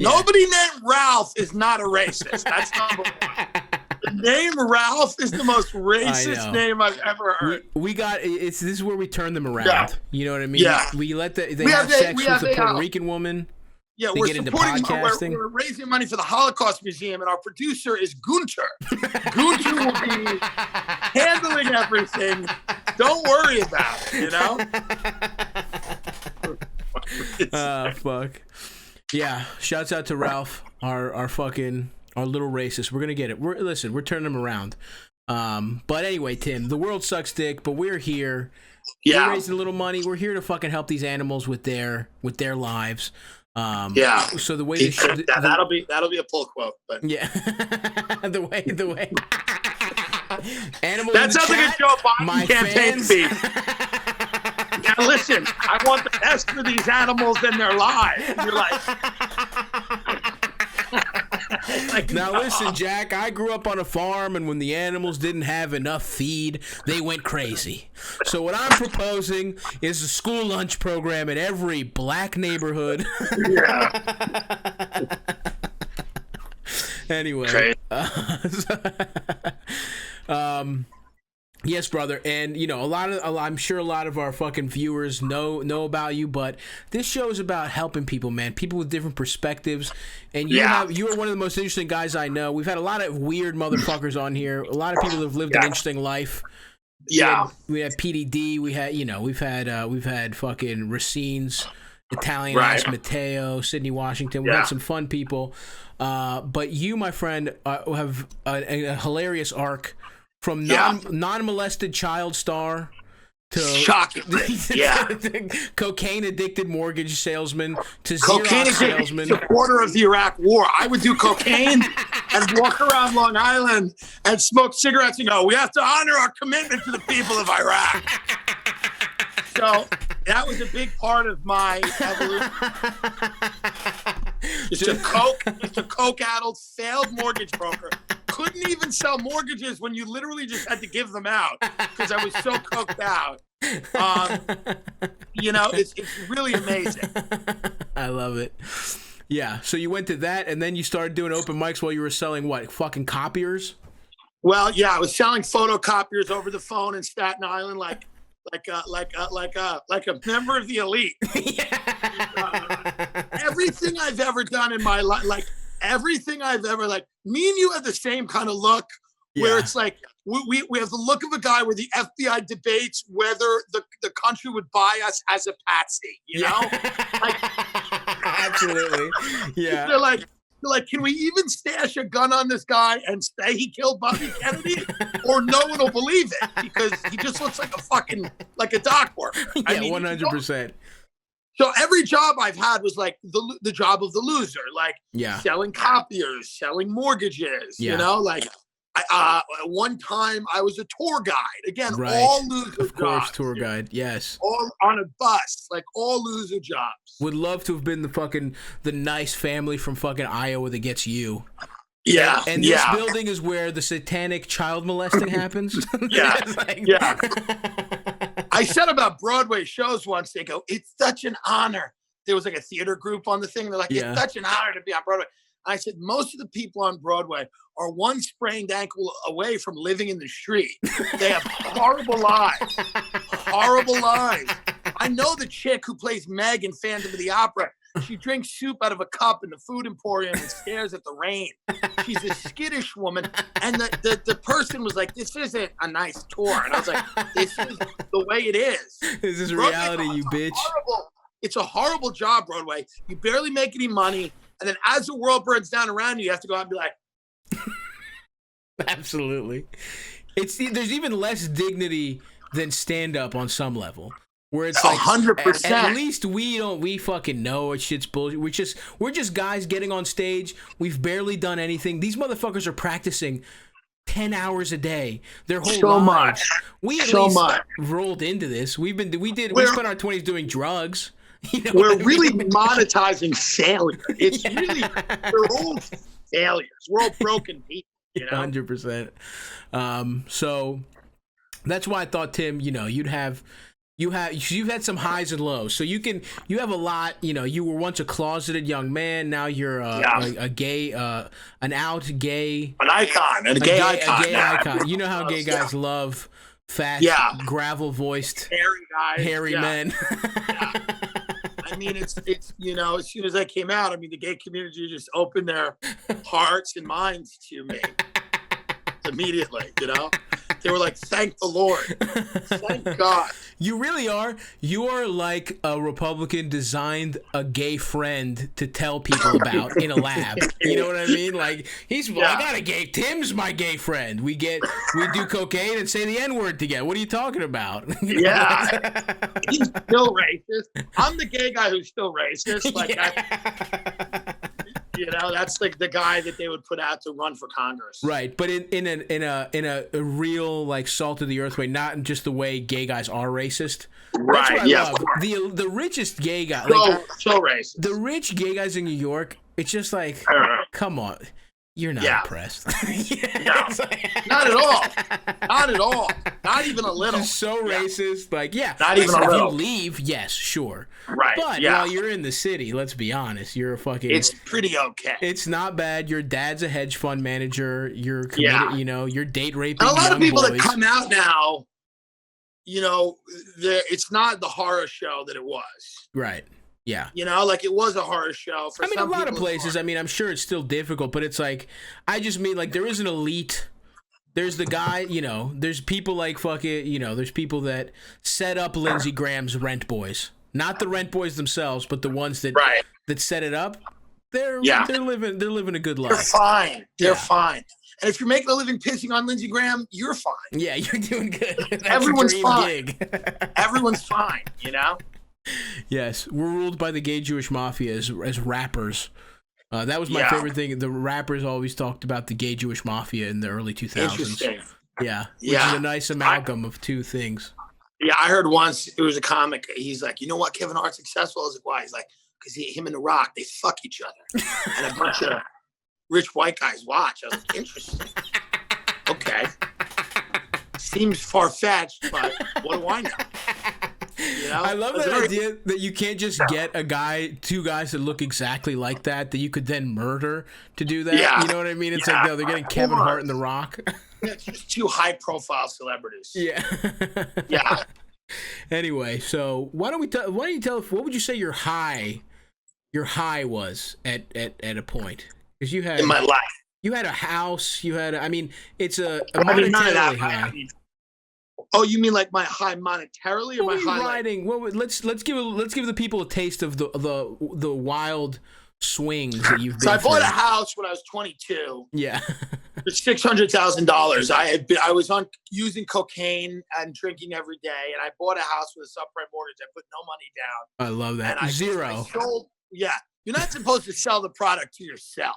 Nobody named Ralph is not a racist. That's number one. The name Ralph is the most racist name I've ever heard. We got this is where we turn them around. Yeah. You know what I mean? Yeah. We let they have sex with a Puerto Rican woman. Yeah, they we're get into supporting. podcasting. We're raising money for the Holocaust Museum, and our producer is Gunter. Gunter will be handling everything. Don't worry about it. Fuck. Yeah. Shouts out to Ralph, our little racist. We're gonna get it. We're turning him around. But anyway, Tim, the world sucks dick, but we're here. Yeah. We're raising a little money. We're here to fucking help these animals with their lives. So the way that'll be a pull quote, but the way animals. That sounds like a Joe Biden campaign fans. speech. Now listen, I want the best for these animals and their lives. You're like, now listen, Jack, I grew up on a farm, and when the animals didn't have enough feed, they went crazy. So what I'm proposing is a school lunch program in every black neighborhood. Anyway, yes, brother, and I'm sure a lot of our fucking viewers know about you, but this show is about helping people, man. People with different perspectives, and you are one of the most interesting guys I know. We've had a lot of weird motherfuckers on here. A lot of people have lived an interesting life. We had PDD. We've had fucking Racine's, Italian ass Matteo, Sydney Washington. We've had some fun people, but you, my friend, have a hilarious arc. From non-molested child star to cocaine addicted mortgage salesman to Xerox salesman, supporter of the Iraq War. I would do cocaine and walk around Long Island and smoke cigarettes and go, "We have to honor our commitment to the people of Iraq." So that was a big part of my evolution. Just a coke-addled, failed mortgage broker. Couldn't even sell mortgages when you literally just had to give them out because I was so coked out. It's really amazing. I love it. Yeah. So you went to that, and then you started doing open mics while you were selling what? Fucking copiers? Well, yeah, I was selling photocopiers over the phone in Staten Island, like a member of the elite. Everything I've ever done in my life, everything I've ever me and you have the same kind of look where it's like we have the look of a guy where the FBI debates whether the country would buy us as a patsy, Absolutely. Yeah. They're like, can we even stash a gun on this guy and say he killed Bobby Kennedy? Or no one will believe it because he just looks like a dock worker. Yeah, 100%. So every job I've had was like the job of the loser, selling copiers, selling mortgages, one time I was a tour guide. Again, all loser Of course, jobs. tour guide, yes. All on a bus, all loser jobs. Would love to have been the nice family from fucking Iowa that gets you. Yeah, and this building is where the satanic child molesting happens. Yeah, yeah. I said about Broadway shows once, they go, it's such an honor. There was like a theater group on the thing. They're like, it's such an honor to be on Broadway. I said, most of the people on Broadway are one sprained ankle away from living in the street. They have horrible lives. Horrible lives. I know the chick who plays Meg in Phantom of the Opera. She drinks soup out of a cup in the food emporium and stares at the rain. She's a skittish woman. And the person was like, this isn't a nice tour. And I was like, this is the way it is. This is reality, you bitch. It's a horrible job, Broadway. You barely make any money. And then as the world burns down around you, you have to go out and be like. Absolutely. There's even less dignity than stand-up on some level. Where it's like 100%. At least we fucking know it's shit's bullshit. We're just guys getting on stage. We've barely done anything. These motherfuckers are practicing 10 hours a day. Their whole lives. We at least rolled into this. We spent our 20s doing drugs. You know we're really monetizing failure. It's really we're all failures. We're all broken people. 100%. So that's why I thought, Tim, you've had some highs and lows. So you have a lot. You were once a closeted young man. Now you're a gay, an out gay, an icon, a gay icon. You know how gay guys love fat, gravel voiced, hairy men. I mean, it's as soon as I came out, I mean, the gay community just opened their hearts and minds to me immediately. They were like, "Thank the Lord, thank God." You really are. You are like a Republican designed a gay friend to tell people about in a lab. You know what I mean? Like I got a gay. Tim's my gay friend. We do cocaine and say the N-word together. What are you talking about? Yeah, he's still racist. I'm the gay guy who's still racist. Like that's like the guy that they would put out to run for Congress. Right, but in a real like salt of the earth way, not in just the way gay guys are racist. Right. That's what I love. The richest gay guy, so racist. The rich gay guys in New York, it's just like, come on. You're not impressed. No, not at all. Not at all. Not even a little. It's so racist. Like, not even a little. If you leave, yes, sure. Right. But while you're in the city, let's be honest, you're a fucking. It's pretty okay. It's not bad. Your dad's a hedge fund manager. You're committed. You're date raping. And a lot of people boys. that come out now, it's not the horror show that it was. Right. Yeah. Like it was a horror show for a lot of places. I mean, I'm sure it's still difficult, but it's like, I just mean like there is an elite. There's the guy, there's people like fucking, there's people that set up Lindsey Graham's Rent Boys. Not the Rent Boys themselves, but the ones that set it up. They're living a good life. They're fine. They're fine. And if you're making a living pissing on Lindsey Graham, you're fine. Yeah, you're doing good. That's Everyone's a dream fine. gig. Everyone's fine, Yes, we're ruled by the gay Jewish mafia as rappers. That was my favorite thing. The rappers always talked about the gay Jewish mafia in the early 2000s. Interesting. Yeah, which is a nice amalgam of two things. Yeah, I heard once it was a comic. He's like, you know what, Kevin Hart's successful? I was like, why? He's like, because him and The Rock, they fuck each other, and a bunch of rich white guys watch. I was like, interesting. Okay, seems far fetched, but what do I know? I love that idea that you can't just get two guys that look exactly like that you could then murder to do that. Yeah. You know what I mean? It's like, no, they're getting Kevin Hart and The Rock. It's just two high-profile celebrities. Yeah. Yeah. Anyway, so why don't you tell? What would you say your high was at a point? Because you had in my life, you had a house. You had. It's a monetarily high. Oh, you mean like my high monetarily, or my high riding? Well, let's give the people a taste of the wild swings that you've been. So I bought a house when I was 22. Yeah. For $600,000. I was using cocaine and drinking every day, and I bought a house with a subprime mortgage. I put no money down. I love that. And Zero. I sold. Yeah, you're not supposed to sell the product to yourself.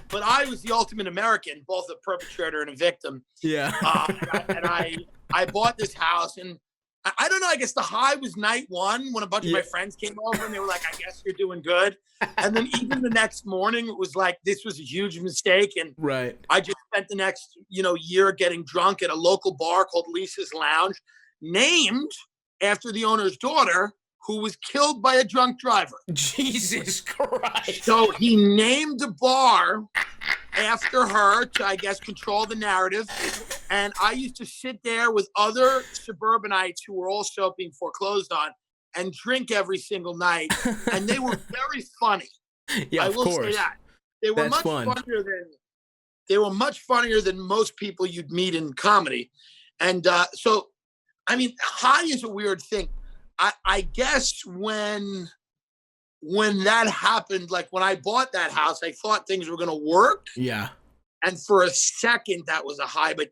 But I was the ultimate American, both a perpetrator and a victim. Yeah. And I bought this house, and I don't know. I guess the high was night one when a bunch of my friends came over and they were like, I guess you're doing good. And then even the next morning, it was like, this was a huge mistake. And I just spent the next, year getting drunk at a local bar called Lisa's Lounge, named after the owner's daughter, who was killed by a drunk driver. Jesus Christ. So he named the bar after her to, I guess, control the narrative. And I used to sit there with other suburbanites who were also being foreclosed on and drink every single night. And they were very funny. Yeah, I will say that. They were They were much funnier than most people you'd meet in comedy. And so, I mean, high is a weird thing. I guess when that happened, like when I bought that house, I thought things were going to work. Yeah. And for a second, that was a high. But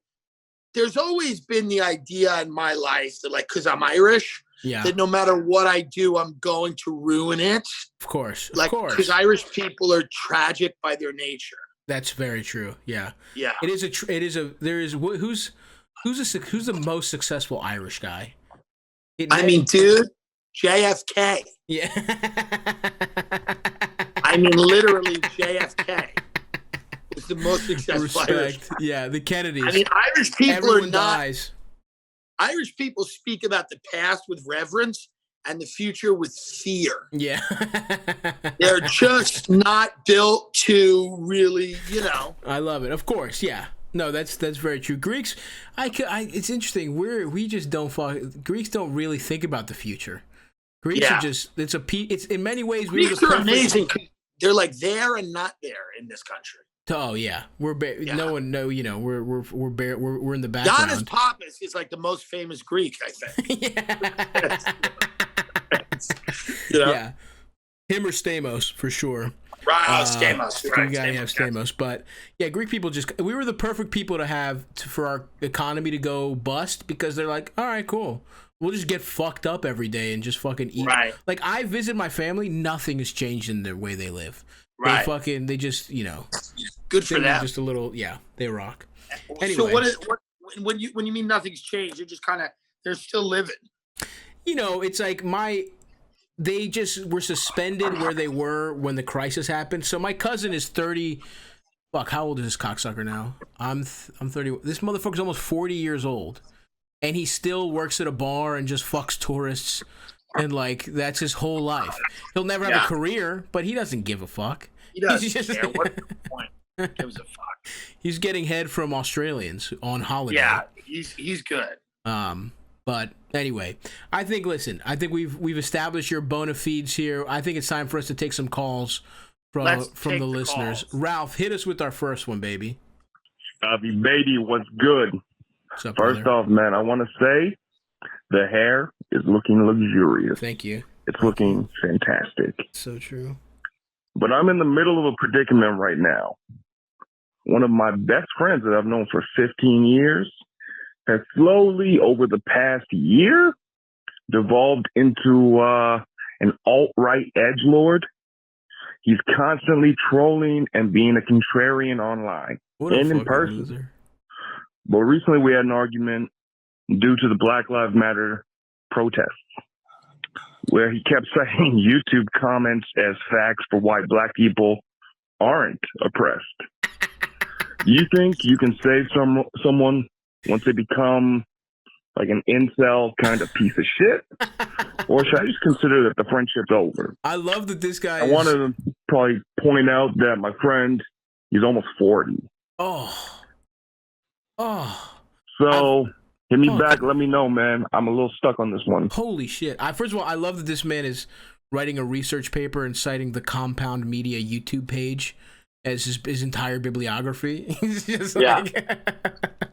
there's always been the idea in my life that, like, because I'm Irish, that no matter what I do, I'm going to ruin it. Of course. Like, because Irish people are tragic by their nature. That's very true. Yeah. Yeah. Who's the most successful Irish guy? I mean, dude, JFK. Yeah. I mean, literally, JFK is the most successful Irish guy. Yeah, the Kennedys. I mean, Irish people Everyone dies. Irish people speak about the past with reverence and the future with fear. Yeah. They're just not built to really, I love it. Of course, yeah. No, that's very true. Greeks, it's interesting. We just don't Greeks don't really think about the future. Greeks are just it's in many ways Greeks are amazing. They're like there and not there in this country. Oh yeah, we're in the background. Giannis Papas is like the most famous Greek, I think. Yeah, him or Stamos for sure. Right, Stamos. You gotta have Stamos, but yeah, Greek people we were the perfect people to have for our economy to go bust because they're like, all right, cool. We'll just get fucked up every day and just fucking eat. Right. Like I visit my family, nothing has changed in the way they live. Right. They just good for them. Just a little, they rock. Anyway, so when you mean nothing's changed, you're just kind of they're still living. It's like they just were suspended where they were when the crisis happened. So my cousin is 30. Fuck, how old is this cocksucker now? I'm 30. This motherfucker's almost 40 years old, and he still works at a bar and just fucks tourists, and like that's his whole life. He'll never have a career, but he doesn't give a fuck. He doesn't care. What's the point? He gives a fuck. He's getting head from Australians on holiday. Yeah, he's good. But anyway, I think we've established your bona fides here. I think it's time for us to take some calls from the listeners. Calls. Ralph, hit us with our first one, baby. Stavvy, baby, what's good? What's up, First brother? off, man, I want to say the hair is looking luxurious. Thank you. It's looking fantastic. So true. But I'm in the middle of a predicament right now. One of my best friends that I've known for 15 years has slowly, over the past year, devolved into an alt-right edgelord. He's constantly trolling and being a contrarian online and in person. Loser. But recently we had an argument due to the Black Lives Matter protests, where he kept citing YouTube comments as facts for why black people aren't oppressed. You think you can save someone once they become like an incel kind of piece of shit? Or should I just consider that the friendship's over? I love that this guy I wanted to probably point out that my friend, he's almost 40. So hit me back. Let me know, man. I'm a little stuck on this one. Holy shit. First of all, I love that this man is writing a research paper and citing the Compound Media YouTube page as his entire bibliography. He's just like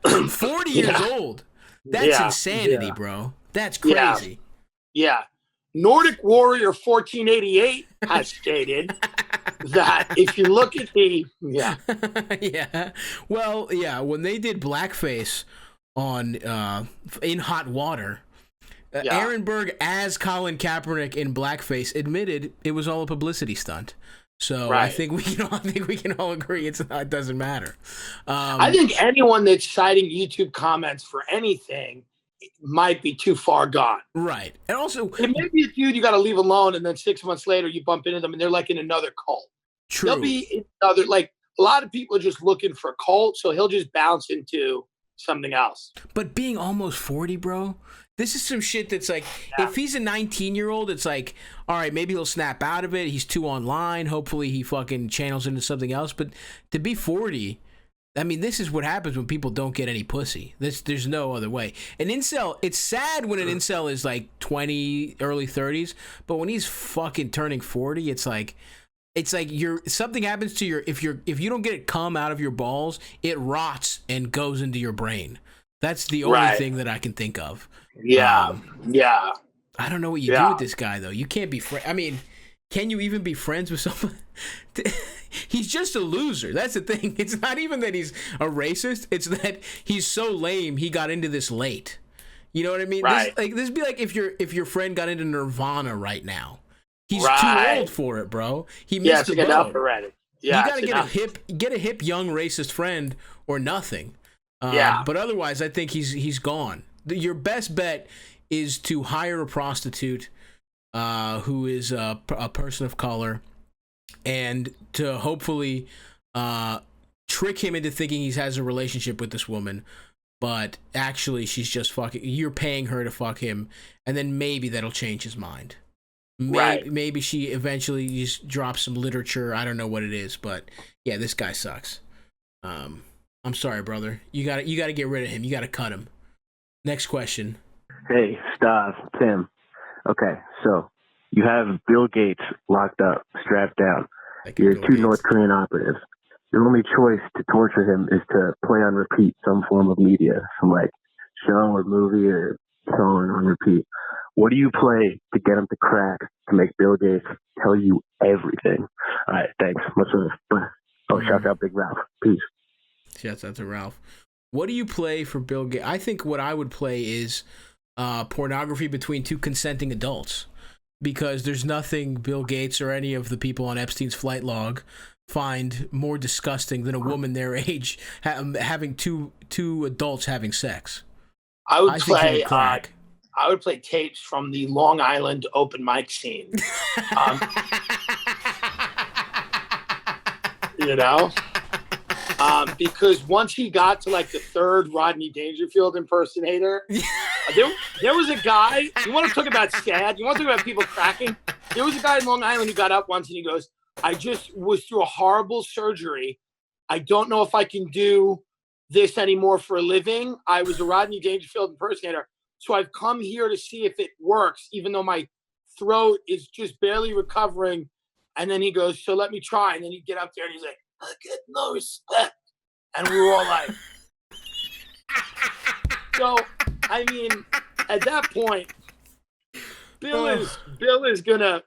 40 years old. That's insanity, bro. That's crazy. Yeah. Nordic Warrior 1488 has stated that if you look at the Well, yeah, when they did blackface on in Hot Water, Aaron Berg as Colin Kaepernick in blackface admitted it was all a publicity stunt. So I think we can all agree it doesn't matter. I think anyone that's citing YouTube comments for anything might be too far gone. Right. And also, it may be a dude you got to leave alone, and then 6 months later you bump into them, and they're like in another cult. True. They'll be in another, like, a lot of people are just looking for a cult, so he'll just bounce into something else. But being almost 40, bro, this is some shit that's like, if he's a 19-year-old, it's like, all right, maybe he'll snap out of it. He's too online. Hopefully he fucking channels into something else. But to be 40, I mean, this is what happens when people don't get any pussy. There's no other way. An incel, it's sad when an incel is like 20, early 30s, but when he's fucking turning 40, it's like something happens to if you don't get it come out of your balls, it rots and goes into your brain. That's the only thing that I can think of. Yeah. I don't know what you do with this guy though. You can't be I mean, can you even be friends with someone? He's just a loser. That's the thing. It's not even that he's a racist. It's that he's so lame he got into this late. You know what I mean? Right. This would be like if your friend got into Nirvana right now. He's too old for it, bro. He missed the boat. Enough already. Yeah, you gotta get a hip young racist friend or nothing. But otherwise, I think he's gone. Your best bet is to hire a prostitute who is a person of color, and to hopefully trick him into thinking he has a relationship with this woman, but actually she's just fucking. You're paying her to fuck him, and then maybe that'll change his mind. Maybe she eventually just drops some literature. I don't know what it is, but yeah, this guy sucks. I'm sorry, brother. You gotta get rid of him. You gotta cut him. Next question. Hey, Stav, Tim. Okay, so you have Bill Gates locked up, strapped down. You're two North Korean operatives. Your only choice to torture him is to play on repeat some form of media, some like show or movie or song on repeat. What do you play to get him to crack, to make Bill Gates tell you everything? All right, thanks. Much love. Oh, shout out Big Ralph. Peace. Shouts out to Ralph. What do you play for Bill Gates? I think what I would play is pornography between two consenting adults, because there's nothing Bill Gates or any of the people on Epstein's flight log find more disgusting than a woman their age having two adults having sex. I would play tapes from the Long Island open mic scene. You know? Because once he got to like the third Rodney Dangerfield impersonator, there was a guy, you want to talk about sad, you want to talk about people cracking? There was a guy in Long Island who got up once and he goes, I just was through a horrible surgery. I don't know if I can do this anymore for a living. I was a Rodney Dangerfield impersonator. So I've come here to see if it works, even though my throat is just barely recovering. And then he goes, so let me try. And then he'd get up there and he's like, I get no respect. And we were all like, so, I mean, at that point, Bill is gonna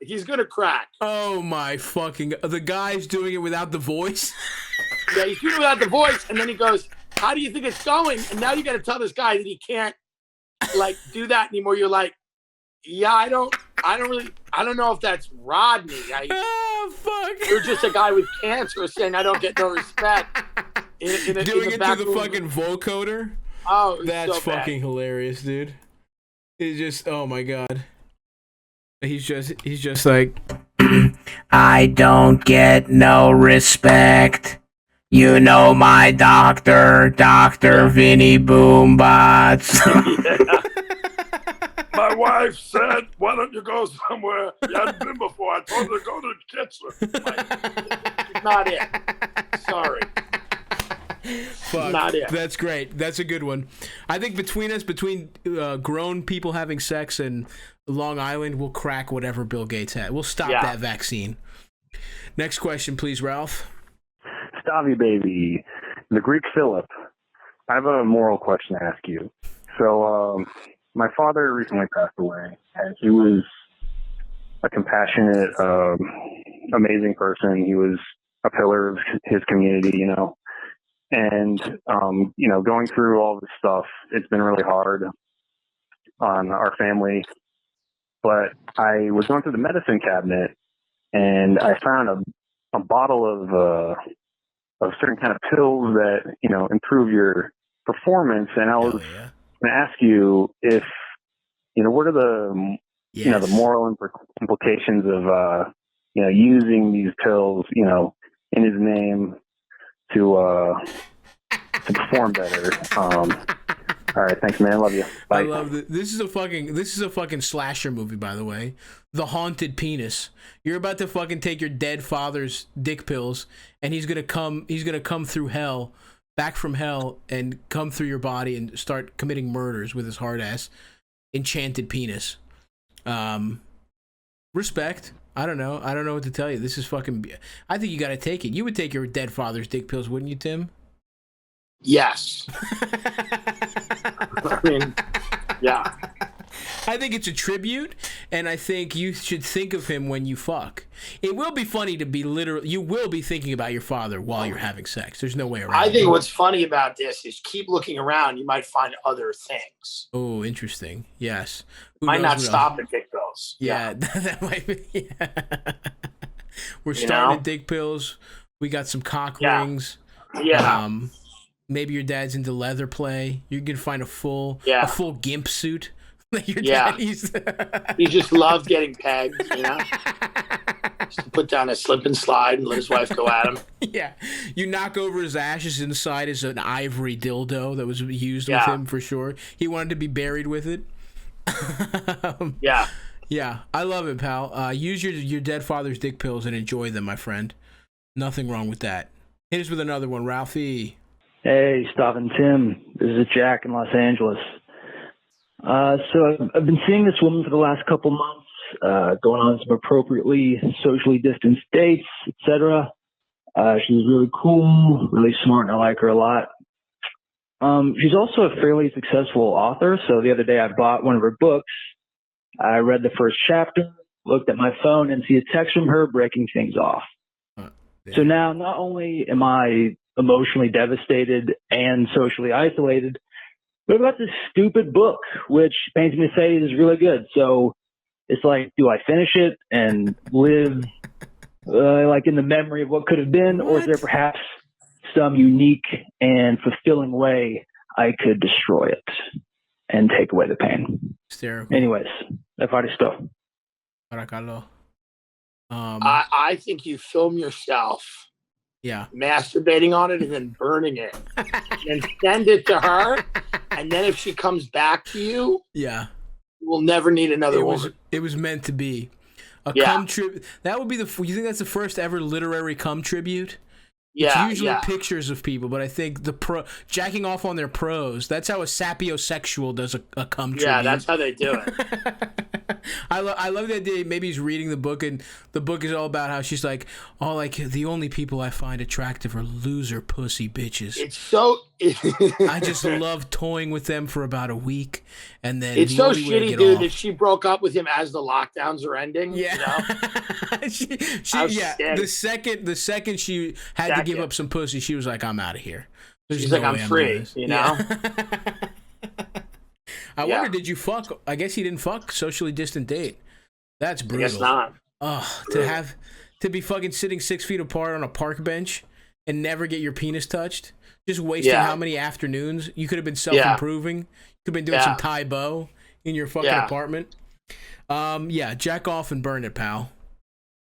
crack. Oh my fucking, the guy's doing it without the voice. Yeah, he's doing it without the voice. And then he goes, how do you think it's going? And now you got to tell this guy that he can't like do that anymore. You're like, yeah, I don't know if that's Rodney. Fuck. You're just a guy with cancer saying I don't get no respect. Doing it through the fucking vocoder. Oh, that's so fucking hilarious, dude. It's just, oh my god. He's just like, I don't get no respect. You know my doctor, Dr. Vinny Boombots. My wife said, why don't you go somewhere you hadn't been before? I told her to go to the kitchen. Not it. Sorry. Fuck. Not it. That's great. That's a good one. I think between grown people having sex and Long Island, we'll crack whatever Bill Gates had. We'll stop that vaccine. Next question, please, Ralph. Stavvy baby, the Greek Philip. I have a moral question to ask you. So, my father recently passed away, and he was a compassionate, amazing person. He was a pillar of his community, you know. And, you know, going through all this stuff, it's been really hard on our family. But I was going through the medicine cabinet, and I found a bottle of certain kind of pills that, you know, improve your performance. And I was going to ask you if, what are the, the moral implications of, using these pills, in his name to perform better. All right, thanks, man. Love you. Bye. I love this. This is a fucking slasher movie, by the way. The Haunted Penis. You're about to fucking take your dead father's dick pills, and he's gonna come through hell, back from hell, and come through your body and start committing murders with his hard ass enchanted penis. Respect. I don't know what to tell you. This is fucking. I think you got to take it. You would take your dead father's dick pills, wouldn't you, Tim? Yes. I mean, yeah. I think it's a tribute, and I think you should think of him when you fuck. It will be funny to be you will be thinking about your father while you're having sex. There's no way around it. I think what's funny about this is keep looking around. You might find other things. Oh, interesting. Yes. Who might not knows stop at dick pills. Yeah, that might be. Yeah. We're starting at dick pills. We got some cock rings. Yeah. Maybe your dad's into leather play. You're gonna find a full gimp suit. Your Yeah. dad used to- He just loved getting pegged, Just put down a slip and slide and let his wife go at him. Yeah. You knock over his ashes, inside is an ivory dildo that was used with him for sure. He wanted to be buried with it. Yeah. Yeah. I love it, pal. Use your dead father's dick pills and enjoy them, my friend. Nothing wrong with that. Hit us with another one, Ralphie. Hey, Stav and Tim. This is Jack in Los Angeles. So I've been seeing this woman for the last couple months, going on some appropriately socially distanced dates, etc. She's really cool, really smart, and I like her a lot. She's also a fairly successful author, so the other day I bought one of her books. I read the first chapter, looked at my phone, and see a text from her breaking things off. So now not only am I emotionally devastated and socially isolated, but I've got this stupid book, which pains me to say is really good. So it's like, do I finish it and live like in the memory of what could have been, or is there perhaps some unique and fulfilling way I could destroy it and take away the pain? Hysterical. Anyways, that's far stuff. I think you film yourself masturbating on it and then burning it and send it to her, and then if she comes back to you, you will never need another woman. It was meant to be a cum tribute. That would be you think that's the first ever literary cum tribute? It's usually pictures of people, but I think jacking off on their prose. That's how a sapiosexual does a cum tribute. Yeah, that's how they do it. I love the idea. Maybe he's reading the book, and the book is all about how she's like, the only people I find attractive are loser pussy bitches. It's so. I just love toying with them for about a week, and then it's so shitty, dude, that she broke up with him as the lockdowns are ending. Yeah, The second she had to give up some pussy, she was like, "I'm out of here." She's like, "I'm free," I wonder, did you fuck? I guess he didn't fuck. Socially distant date. That's brutal. I guess not. To be fucking sitting 6 feet apart on a park bench and never get your penis touched. Just wasting how many afternoons? You could have been self-improving. You could have been doing some Tai Bo in your fucking apartment. Jack off and burn it, pal.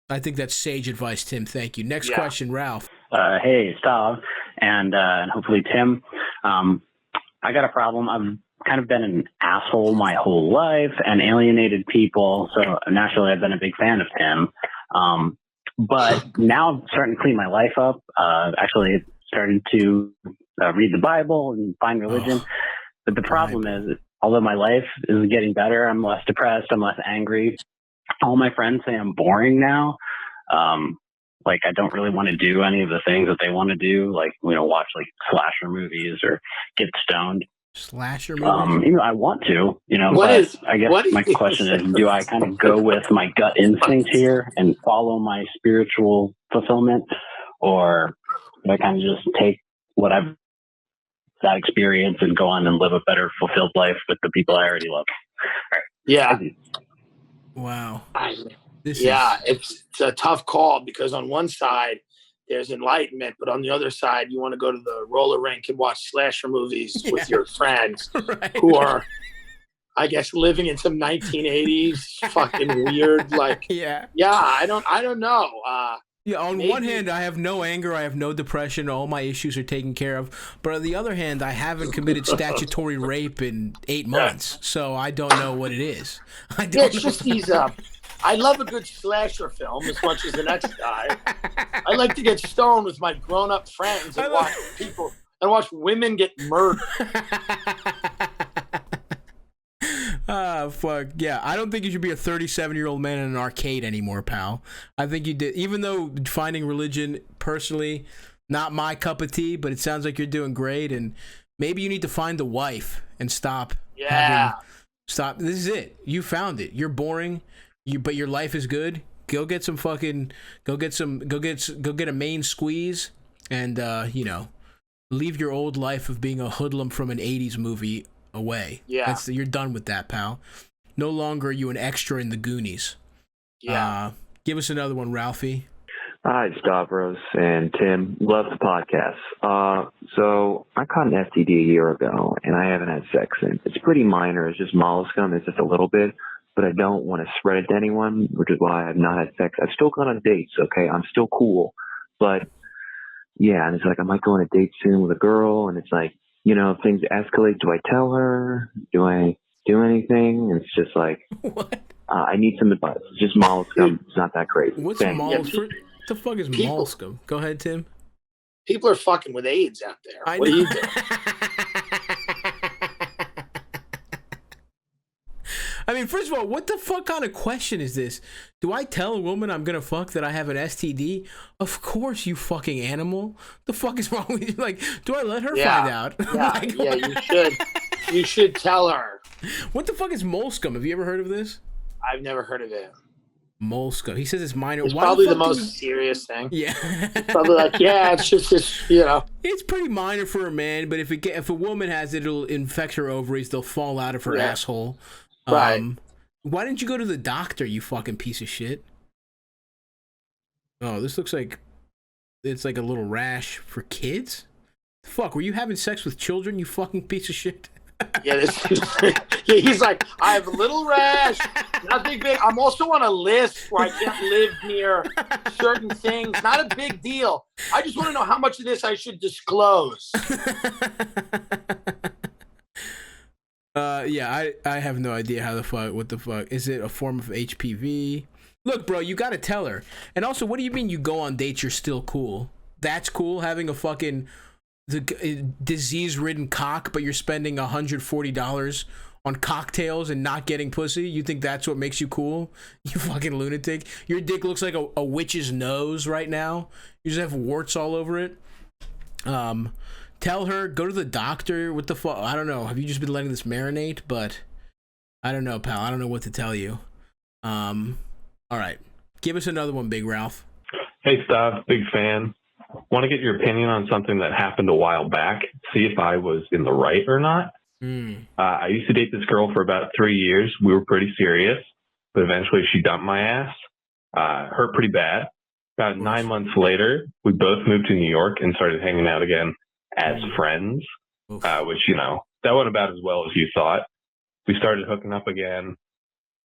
I think that's sage advice, Tim. Thank you. Next question, Ralph. Hey, Stav, and hopefully Tim. I got a problem. I've kind of been an asshole my whole life and alienated people, so naturally I've been a big fan of Tim. But now I'm starting to clean my life up. Actually started to read the Bible and find religion. But the problem is, although my life is getting better, I'm less depressed, I'm less angry. All my friends say I'm boring now. Like I don't really want to do any of the things that they want to do, like, watch like slasher movies or get stoned. Slasher movies? I want to, I guess my question is, do I kind of go with my gut instinct here and follow my spiritual fulfillment, or do I kind of just take that experience and go on and live a better fulfilled life with the people I already love? Right. Yeah. Wow. It's a tough call, because on one side there's enlightenment, but on the other side, you want to go to the roller rink and watch slasher movies with your friends who are, I guess, living in some 1980s fucking weird, like, I don't know. Yeah, on one hand, I have no anger, I have no depression, all my issues are taken care of. But on the other hand, I haven't committed statutory rape in 8 months, so I don't know what it is. It's just these. I love a good slasher film as much as the next guy. I like to get stoned with my grown-up friends and watch women get murdered. Fuck yeah! I don't think you should be a 37-year-old man in an arcade anymore, pal. I think you did. Even though finding religion, personally, not my cup of tea, but it sounds like you're doing great. And maybe you need to find a wife and stop. Stop. This is it. You found it. You're boring. But your life is good. Go get some fucking. Go get a main squeeze, and leave your old life of being a hoodlum from an 80s movie away. Yeah. You're done with that, pal. No longer are you an extra in the Goonies. Yeah. Give us another one, Ralphie. Hi, Stavros and Tim. Love the podcast. So I caught an STD a year ago, and I haven't had sex since. It's pretty minor. It's just molluscum. It's just a little bit, but I don't want to spread it to anyone, which is why I've not had sex. I've still gone on dates, okay? I'm still cool. But, yeah, and it's like I might go on a date soon with a girl, and it's like, if things escalate, do I tell her? Do I do anything? And it's just like, I need some advice. It's just molluscum. It's not that crazy. What's molluscum? What the fuck is molluscum? Go ahead, Tim. People are fucking with AIDS out there. What do you do? I mean, first of all, what the fuck kind of question is this? Do I tell a woman I'm gonna fuck that I have an STD? Of course, you fucking animal. The fuck is wrong with you? Like, do I let her find out? Yeah, you should. You should tell her. What the fuck is molluscum? Have you ever heard of this? I've never heard of it. Molluscum. He says it's minor. It's probably the most serious thing. Yeah. It's probably like, it's just this, It's pretty minor for a man, but if a woman has it, it'll infect her ovaries. They'll fall out of her asshole. Right. Why didn't you go to the doctor, you fucking piece of shit? Oh, this looks like it's like a little rash for kids? Fuck, were you having sex with children, you fucking piece of shit? He's like, I have a little rash, nothing big. I'm also on a list where I can't live near certain things. Not a big deal. I just want to know how much of this I should disclose. I have no idea what the fuck. Is it a form of HPV? Look, bro, you gotta tell her. And also, what do you mean you go on dates, you're still cool? That's cool, having a fucking disease-ridden cock, but you're spending $140 on cocktails and not getting pussy? You think that's what makes you cool? You fucking lunatic. Your dick looks like a witch's nose right now. You just have warts all over it. Tell her, go to the doctor. What the fuck? I don't know. Have you just been letting this marinate? But I don't know, pal. I don't know what to tell you. All right. Give us another one, Big Ralph. Hey, Stav. Big fan. Want to get your opinion on something that happened a while back. See if I was in the right or not. I used to date this girl for about 3 years. We were pretty serious, but eventually she dumped my ass. Hurt pretty bad. About 9 months later, we both moved to New York and started hanging out again as friends, which, that went about as well as you thought. We started hooking up again.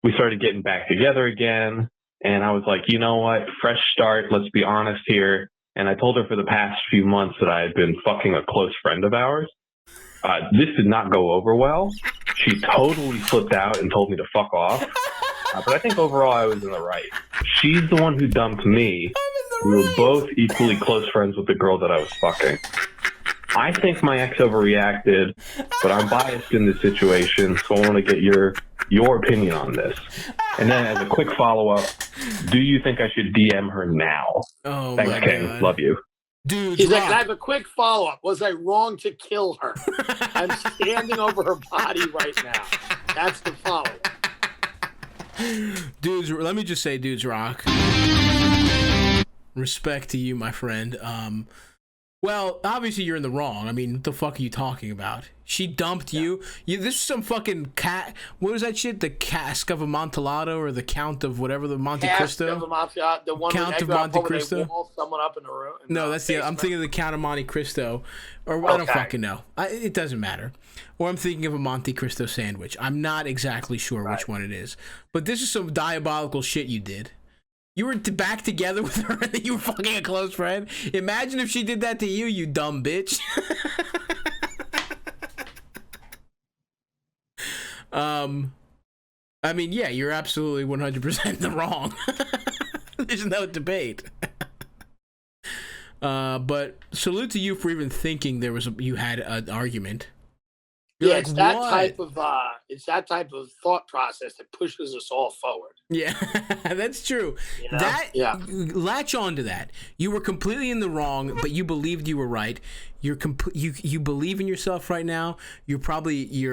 We started getting back together again. And I was like, you know what? Fresh start. Let's be honest here. And I told her for the past few months that I had been fucking a close friend of ours. This did not go over well. She totally flipped out and told me to fuck off. But I think overall I was in the right. She's the one who dumped me. We were both equally close friends with the girl that I was fucking. I think my ex overreacted, but I'm biased in this situation, so I want to get your opinion on this. And then as a quick follow-up, do you think I should DM her now? Oh, thanks, King. God. Love you. Dude, he's like, I have a quick follow-up. Was I wrong to kill her? I'm standing over her body right now. That's the follow-up. Dudes, let me just say, dudes rock. Respect to you, my friend. Well, obviously you're in the wrong. I mean, what the fuck are you talking about? She dumped you. This is some fucking cat. What was that shit? The Cask of Amontillado or the Count of whatever, the Monte Cristo? Of Amontillado, the one Count with of Monte Cristo. They wall someone up in the room. No, that's the. I'm thinking of the Count of Monte Cristo, or I don't fucking know. It doesn't matter. Or I'm thinking of a Monte Cristo sandwich. I'm not exactly sure which one it is. But this is some diabolical shit you did. You were back together with her and then you were fucking a close friend. Imagine if she did that to you, you dumb bitch. I mean, yeah, you're absolutely 100% in the wrong. There's no debate. But salute to you for even thinking you had an argument. You're yeah, like, it's that type of thought process that pushes us all forward. Yeah, that's true. You know? Latch on to that. You were completely in the wrong, but you believed you were right. You believe in yourself right now. Your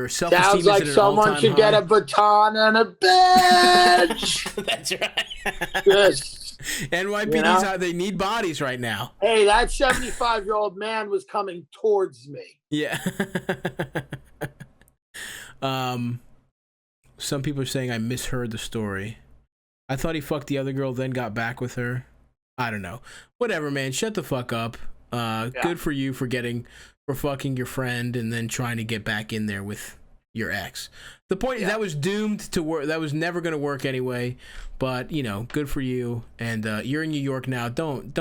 self-esteem Sounds like someone should get a baton and a bench. That's right. Yes. NYPD's they need bodies right now. Hey, that 75-year-old man was coming towards me. Yeah. Some people are saying I misheard the story. I thought he fucked the other girl, then got back with her. I don't know. Whatever, man. Shut the fuck up. Good for you for fucking your friend and then trying to get back in there with your ex. The point is that was doomed to work. That was never going to work anyway. But good for you. And you're in New York now. Don't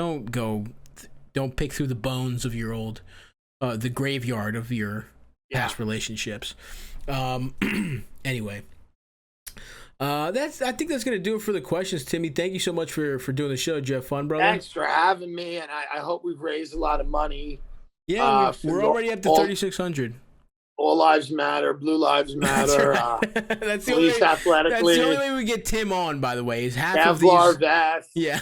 pick through the bones of your old, the graveyard of your past relationships. Anyway. I think that's gonna do it for the questions, Timmy. Thank you so much for doing the show. Did you have fun, brother? Thanks for having me, and I hope we've raised a lot of money. Yeah, we're already up to 3,600. All lives matter. Blue lives matter. That's the Police athletically. That's the only way we get Tim on. By the way, is half of Kevlar these. vests. Yeah,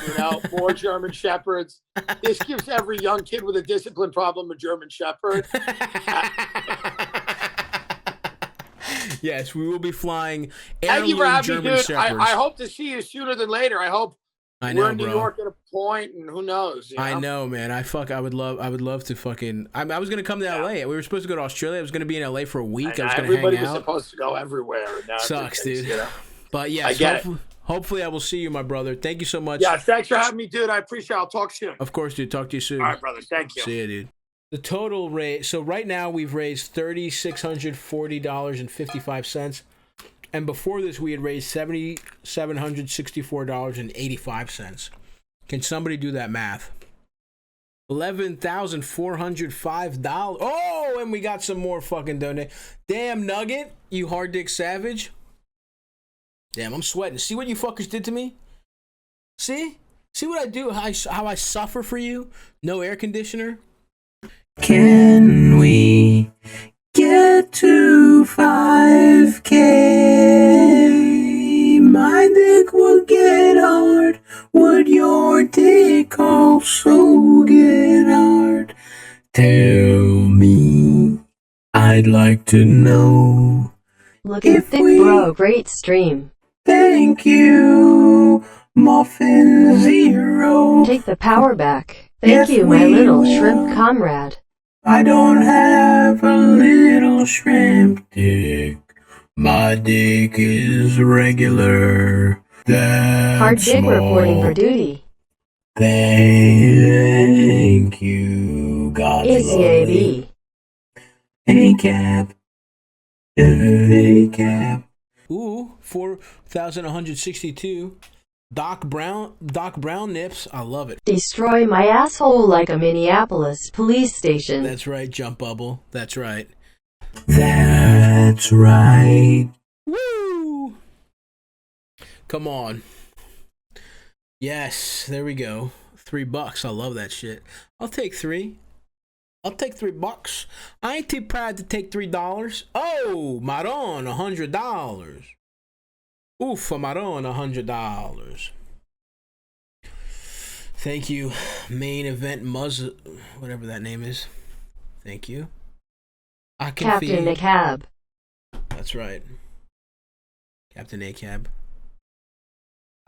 more German Shepherds. This gives every young kid with a discipline problem a German Shepherd. Yes, we will be flying. Thank you for having German me, dude. Shepherds. I hope to see you sooner than later. I hope we're in New York at a point, and who knows? I know, man. I would love to fucking. I was gonna come to LA. We were supposed to go to Australia. I was gonna be in LA for a week. I was gonna everybody hang was out. supposed to go everywhere. Now Sucks, dude. But yeah, hopefully I will see you, my brother. Thank you so much. Yeah, thanks for having me, dude. I appreciate it. I'll talk soon. Of course, dude. Talk to you soon. All right, brother. Thank you. See you, dude. The total rate. So right now we've raised $3,640.55. And before this, we had raised $7,764.85. Can somebody do that math? $11,405. Oh, and we got some more fucking donate. Damn, Nugget, you hard dick savage. Damn, I'm sweating. See what you fuckers did to me? See what I do? How I suffer for you? No air conditioner. Can we get to 5K? My dick would get hard. Would your dick also get hard? Tell me. I'd like to know. Look at Thick Bro, great stream. Thank you, Muffin Zero. Take the power back. Thank you, my little shrimp comrade. I don't have a little shrimp dick. My dick is regular. That's Hard dick reporting for duty. Thank you, God love ACAB. Hey, Cap. Hey, Cap. Ooh, 4,162. Doc Brown nips. I love it. Destroy my asshole like a Minneapolis police station. That's right, Jump Bubble. That's right. That's right. Woo! Come on. Yes, there we go. $3. I love that shit. I'll take $3. I'll take $3. I ain't too proud to take $3. Oh, Maron, $100. Oof, Maron, $100. Thank you, main event whatever that name is. Thank you. I can Captain ACAB. That's right. Captain ACAB.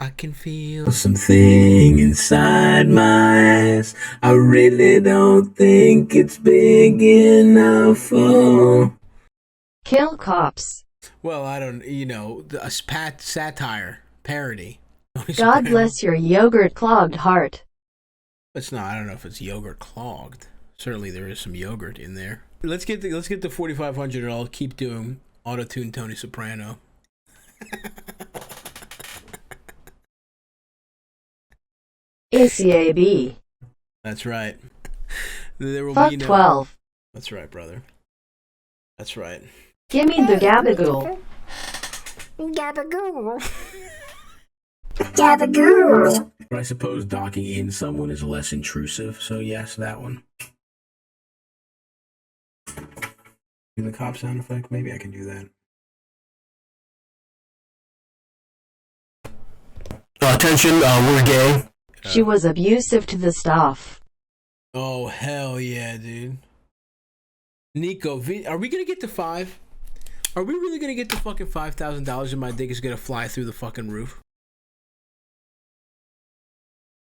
I can feel something inside my eyes. I really don't think it's big enough. Oh. Kill cops. Well, I don't, a satire, parody. God bless your yogurt-clogged heart. It's not. I don't know if it's yogurt clogged. Certainly, there is some yogurt in there. Let's get the 4,500. I'll keep doing auto-tune Tony Soprano. ACAB. That's right. There will Fuck be no 12. That's right, brother. That's right. Give me the gabagool. Gabagool. Gabagool. But I suppose docking in someone is less intrusive, so yes, that one. Do the cop sound effect? Maybe I can do that. Attention, we're gay. She was abusive to the staff. Oh, hell yeah, dude. Nico, are we going to get to 5? Are we really going to get to fucking $5,000 and my dick is going to fly through the fucking roof?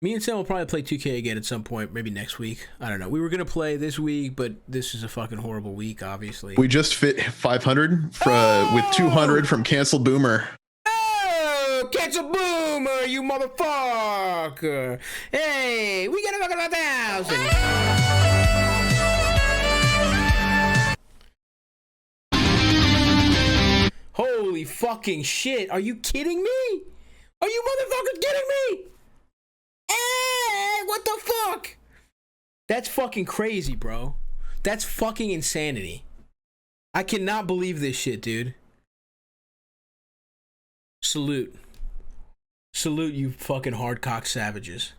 Me and Sam will probably play 2K again at some point, maybe next week. I don't know. We were going to play this week, but this is a fucking horrible week, obviously. We just fit 500 with 200 from Cancel Boomer. Oh, Cancel Boomer, you motherfucker. Hey, we got a fucking 1,000. Holy fucking shit. Are you kidding me? Are you motherfuckers kidding me? Hey, what the fuck? That's fucking crazy, bro. That's fucking insanity. I cannot believe this shit, dude. Salute. Salute, you fucking hardcock savages.